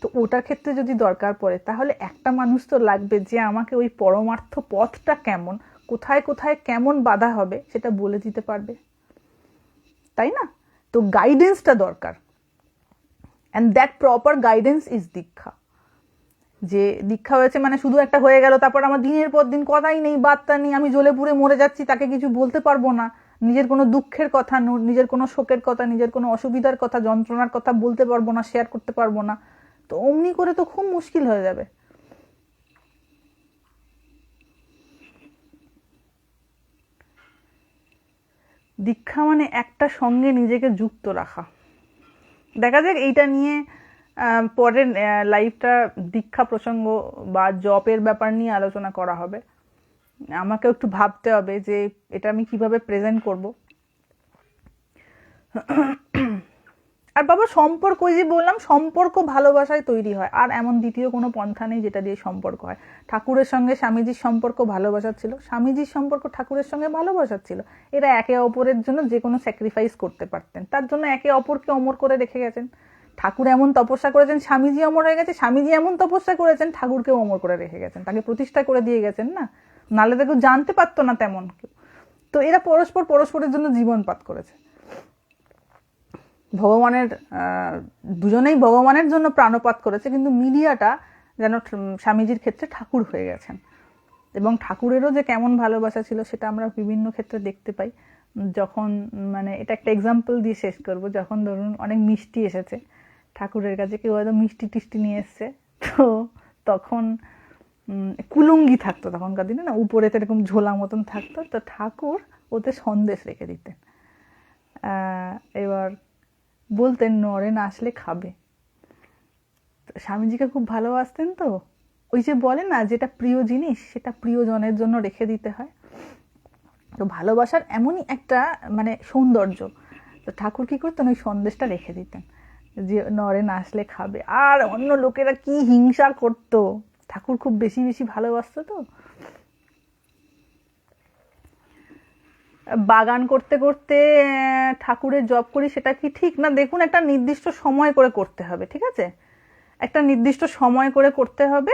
তো ওটার ক্ষেত্রে যদি দরকার পড়ে, তাহলে একটা মানুষ তো লাগবে যে আমাকে ওই পরমার্থ পথটা কেমন, কোথায় কোথায় কেমন বাধা হবে সেটা বলে দিতে পারবে, তাই না? তো গাইডেন্সটা দরকার, and that proper guidance is দীক্ষা। যে দীক্ষা হয়েছে মানে শুধু একটা হয়ে গেল, তারপর আমার দিনের পর দিন কথাই নেই, বার্তা নেই, আমি জ্বলে পুড়ে মরে যাচ্ছি, তাকে কিছু বলতে পারবো না, নিজের কোনো দুঃখের কথা, নিজের কোনো শোকের কথা, নিজের কোনো অসুবিধার কথা, যন্ত্রণার কথা বলতে পারবো না, শেয়ার করতে পারবো না, তো অমনি করে তো খুব মুশকিল হয়ে যাবে। দীক্ষা মানে একটা সঙ্গে নিজেকে যুক্ত রাখা। দেখা যাক এইটা নিয়ে পরের লাইফটা দীক্ষা প্রসঙ্গ বা জবের ব্যাপার নিয়ে আলোচনা করা হবে। আমাকে একটু ভাবতে হবে যে এটা আমি কিভাবে প্রেজেন্ট করব। আর বাবা, সম্পর্ক, ওই যে বললাম, সম্পর্ক ভালোবাসায় তৈরি হয়, আর এমন দ্বিতীয় কোনো পন্থা নেই যেটা দিয়ে সম্পর্ক হয়। ঠাকুরের সঙ্গে স্বামীজির সম্পর্ক ভালোবাসার ছিল, স্বামীজির সম্পর্ক ঠাকুরের সঙ্গে ভালোবাসার ছিল। এরা একে অপরের জন্য যে কোনো স্যাক্রিফাইস করতে পারতেন, তার জন্য একে অপরকে অমর করে রেখে গেছেন। ঠাকুর এমন তপস্যা করেছেন, স্বামীজি অমর হয়ে গেছে, স্বামীজি এমন তপস্যা করেছেন, ঠাকুরকেও অমর করে রেখে গেছেন, তাকে প্রতিষ্ঠা করে দিয়ে গেছেন না, নাহলে তো কেউ জানতে পারতো না তেমন কেউ। তো এরা পরস্পরের জন্য জীবনপাত করেছে। ভগবানের, দুজনেই ভগবানের জন্য প্রাণপাত করেছে, কিন্তু মিডিয়াটা যেন স্বামীজির ক্ষেত্রে ঠাকুর হয়ে গেছেন। এবং ঠাকুরেরও যে কেমন ভালোবাসা ছিল সেটা আমরা বিভিন্ন ক্ষেত্রে দেখতে পাই। যখন, মানে এটা একটা এক্সাম্পল দিয়ে শেষ করব, যখন ধরুন অনেক মিষ্টি এসেছে ঠাকুরের কাছে, কেউ হয়তো মিষ্টি টিষ্টি নিয়ে এসছে, তো তখন কুলুঙ্গি থাকতো তখনকার দিনে না, উপরে তো এরকম ঝোলা মতন থাকতো, তো ঠাকুর ওতে সন্দেশ রেখে দিতেন। এবার বলতেন নরে না আসলে খাবে। স্বামীজিকে খুব ভালোবাসতেন, তো ওই যে বলে না, যেটা প্রিয় জিনিস সেটা প্রিয়জনের জন্য রেখে দিতে হয়। তো ভালোবাসার এমনই একটা মানে সৌন্দর্য, তো ঠাকুর কি করতেন, ওই সন্দেশটা রেখে দিতেন যে নরে না আসলে খাবে। আর অন্য লোকেরা কি হিংসা করতো, ঠাকুর খুব বেশি বেশি ভালোবাসতো। তো বাগান করতে করতে ঠাকুরের জপ করি, সেটা কি ঠিক না? দেখুন, একটা নির্দিষ্ট সময় করে করতে হবে, ঠিক আছে? একটা নির্দিষ্ট সময় করে করতে হবে,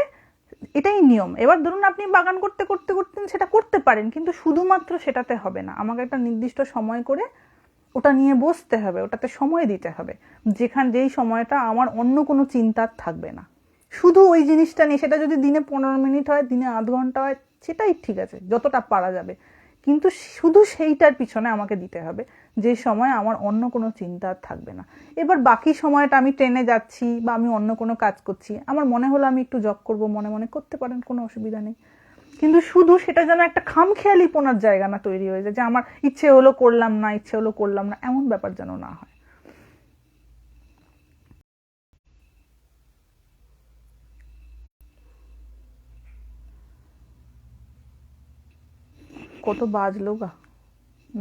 এটাই নিয়ম। এবার ধরুন আপনি বাগান করতে করতে করতে সেটা করতে পারেন, কিন্তু শুধুমাত্র সেটাতে হবে না, আমাকে একটা নির্দিষ্ট সময় করে ওটা নিয়ে বসতে হবে, ওটাতে সময় দিতে হবে, যেই সময়টা আমার অন্য কোনো চিন্তা থাকবে না, শুধু ওই জিনিসটা নিয়ে। সেটা যদি দিনে 15 মিনিট হয়, দিনে আধ ঘন্টা হয়, সেটাই ঠিক আছে, যতটা পারা যাবে, কিন্তু শুধু সেইটার পিছনে আমাকে দিতে হবে, যে সময় আমার অন্য কোনো চিন্তা থাকবে না। এবার বাকি সময়টা আমি ট্রেনে যাচ্ছি বা আমি অন্য কোনো কাজ করছি, আমার মনে হলো আমি একটু জব করব, মনে মনে করতে পারেন, কোনো অসুবিধা নেই। কিন্তু শুধু সেটা যেন একটা খামখেয়ালিপনার জায়গা না তৈরি হয়ে যায়, যে আমার ইচ্ছে হলো করলাম না, ইচ্ছে হলো করলাম না, এমন ব্যাপার যেন না হয়। কত বাজলো গা,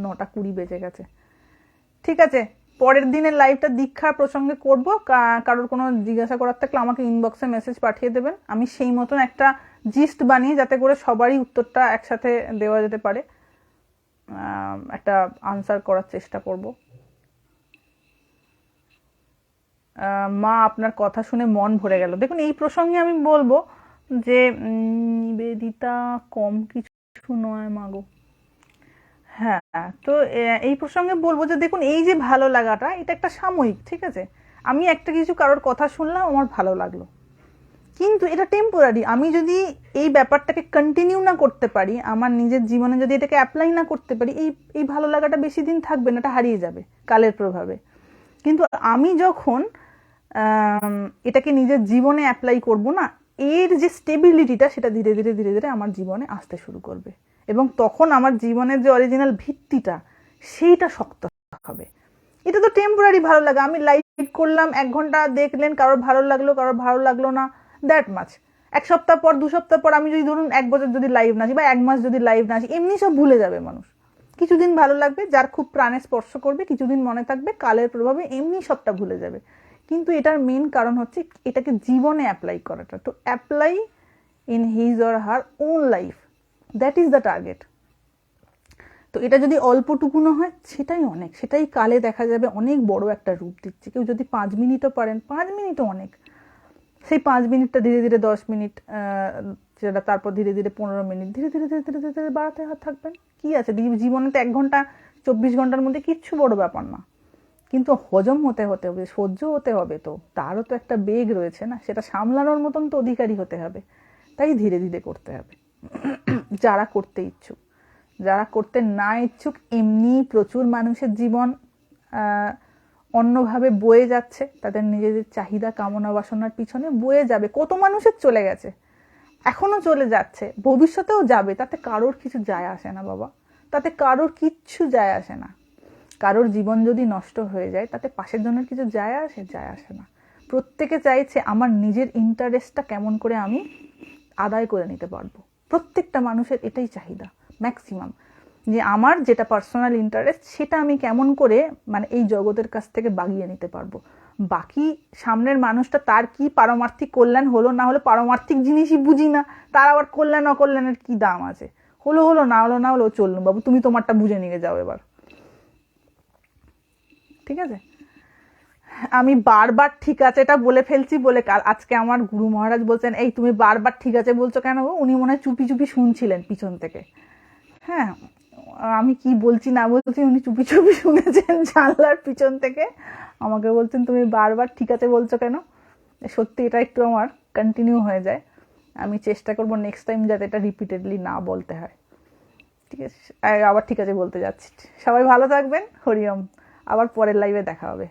9:20 বেজে গেছে। ঠিক আছে, পরের দিনের লাইভটা দীক্ষা প্রসঙ্গে করব। কারোর কোনো জিজ্ঞাসা করার থাকলে আমাকে ইনবক্সে মেসেজ পাঠিয়ে দেবেন, আমি সেই মতন একটা জিস্ট বানিয়ে যাতে করে সবারই উত্তরটা একসাথে দেওয়া যেতে পারে একটা আনসার করার চেষ্টা করব। মা আপনার কথা শুনে মন ভরে গেল। দেখুন এই প্রসঙ্গে আমি বলবো যে নিবেদিতা কম কিছু নয় মাগো। হ্যাঁ, তো এই প্রসঙ্গে বলবো যে দেখুন এই যে ভালো লাগাটা এটা একটা সাময়িক, ঠিক আছে? আমি একটা কিছু কারোর কথা শুনলাম, আমার ভালো লাগলো, কিন্তু এটা টেম্পোরারি। আমি যদি এই ব্যাপারটাকে কন্টিনিউ না করতে পারি, আমার নিজের জীবনে যদি এটাকে অ্যাপ্লাই না করতে পারি, এই এই ভালো লাগাটা বেশি দিন থাকবে না, এটা হারিয়ে যাবে কালের প্রভাবে। কিন্তু আমি যখন এটাকে নিজের জীবনে অ্যাপ্লাই করব না, এর যে স্টেবিলিটিটা সেটা ধীরে ধীরে ধীরে ধীরে আমার জীবনে আসতে শুরু করবে, এবং তখন আমার জীবনের যে অরিজিনাল ভিত্তিটা সেইটা শক্ত হবে। এটা তো টেম্পোরারি ভালো লাগে। আমি লাইভ করলাম, 1 ঘন্টা দেখলেন, কারোর ভালো লাগলো, কারোর ভালো লাগলো না, দ্যাট মাচ। 1 সপ্তাহ পর, 2 সপ্তাহ পর, আমি যদি ধরুন 1 বছর যদি লাইভ না আসি বা 1 মাস যদি লাইভ না আসি, এমনি সব ভুলে যাবে মানুষ। কিছুদিন ভালো লাগবে, যার খুব প্রাণে স্পর্শ করবে, কিছুদিন মনে থাকবে, কালের প্রভাবে এমনি সবটা ভুলে যাবে। কিন্তু এটার মেন কারণ হচ্ছে এটাকে জীবনে অ্যাপ্লাই করাটা। তো apply in his or her own life, that is the target. তো এটা যদি অল্পটুকুনো হয় সেটাই অনেক, সেটাই কালে দেখা যাবে অনেক বড় একটা রূপ দিচ্ছে। কেউ যদি 5 মিনিটও পারেন, 5 মিনিটও অনেক, সেই 5 মিনিটটা ধীরে ধীরে 10 মিনিট, যেটা তারপর ধীরে ধীরে 15 মিনিট, ধীরে ধীরে ধীরে ধীরে ধীরে ধীরে বাড়াতে থাকবেন। কি আছে, জীবনে তো 1 ঘন্টা 24 ঘন্টার মধ্যে কিচ্ছু বড় ব্যাপার না, কিন্তু হজম হতে হতে হবে, সহ্য হতে হবে, তো তারও তো একটা বেগ রয়েছে না, সেটা সামলানোর মতন তো অধিকারী হতে হবে। তাই ধীরে ধীরে করতে হবে যারা করতে ইচ্ছুক। যারা করতে না ইচ্ছুক, এমনি প্রচুর মানুষের জীবন অন্যভাবে বয়ে যাচ্ছে, তাদের নিজেদের চাহিদা কামনা বাসনার পিছনে বয়ে যাবে। কত মানুষের চলে গেছে, এখনো চলে যাচ্ছে, ভবিষ্যতেও যাবে, তাতে কারোর কিছু যায় আসে না বাবা, তাতে কারোর কিচ্ছু যায় আসে না। কারোর জীবন যদি নষ্ট হয়ে যায় তাতে পাশের জনের কিছু যায় আসে? যায় আসে না। প্রত্যেকে চাইছে আমার নিজের ইন্টারেস্টটা কেমন করে আমি আদায় করে নিতে পারবো। প্রত্যেকটা মানুষের এটাই চাহিদা ম্যাক্সিমাম, যে আমার যেটা পার্সোনাল ইন্টারেস্ট সেটা আমি কেমন করে মানে এই জগতের কাছ থেকে বাগিয়ে নিতে পারবো। বাকি সামনের মানুষটা তার কি পারমার্থিক কল্যাণ হলো না হলো, পারমার্থিক জিনিসই বুঝি না, তার আবার কল্যাণ অকল্যাণের কি দাম আছে? হলো হলো, না হলো না হলো, চললো বাবু, তুমি তোমারটা বুঝে নিয়ে যাও এবার, ঠিক আছে? আমি বারবার ঠিক আছে এটা বলে ফেলছি বলে আজকে আমার গুরু মহারাজ বলছেন, এই তুমি বারবার ঠিক আছে বলছো কেন গো? উনি মনে হয় চুপি চুপি শুনছিলেন পিছন থেকে। হ্যাঁ, আমি কি বলছি না বলছি উনি চুপি চুপি শুনেছেন জানলার পিছন থেকে, আমাকে বলছেন তুমি বারবার ঠিক আছে বলছো কেন। সত্যি এটা একটু আমার কন্টিনিউ হয়ে যায়, আমি চেষ্টা করবো নেক্সট টাইম যাতে এটা রিপিটেডলি না বলতে হয়। ঠিক আছে, আবার ঠিক আছে বলতে যাচ্ছি। সবাই ভালো থাকবেন, হরিওম। আবার পরের লাইভে দেখা হবে।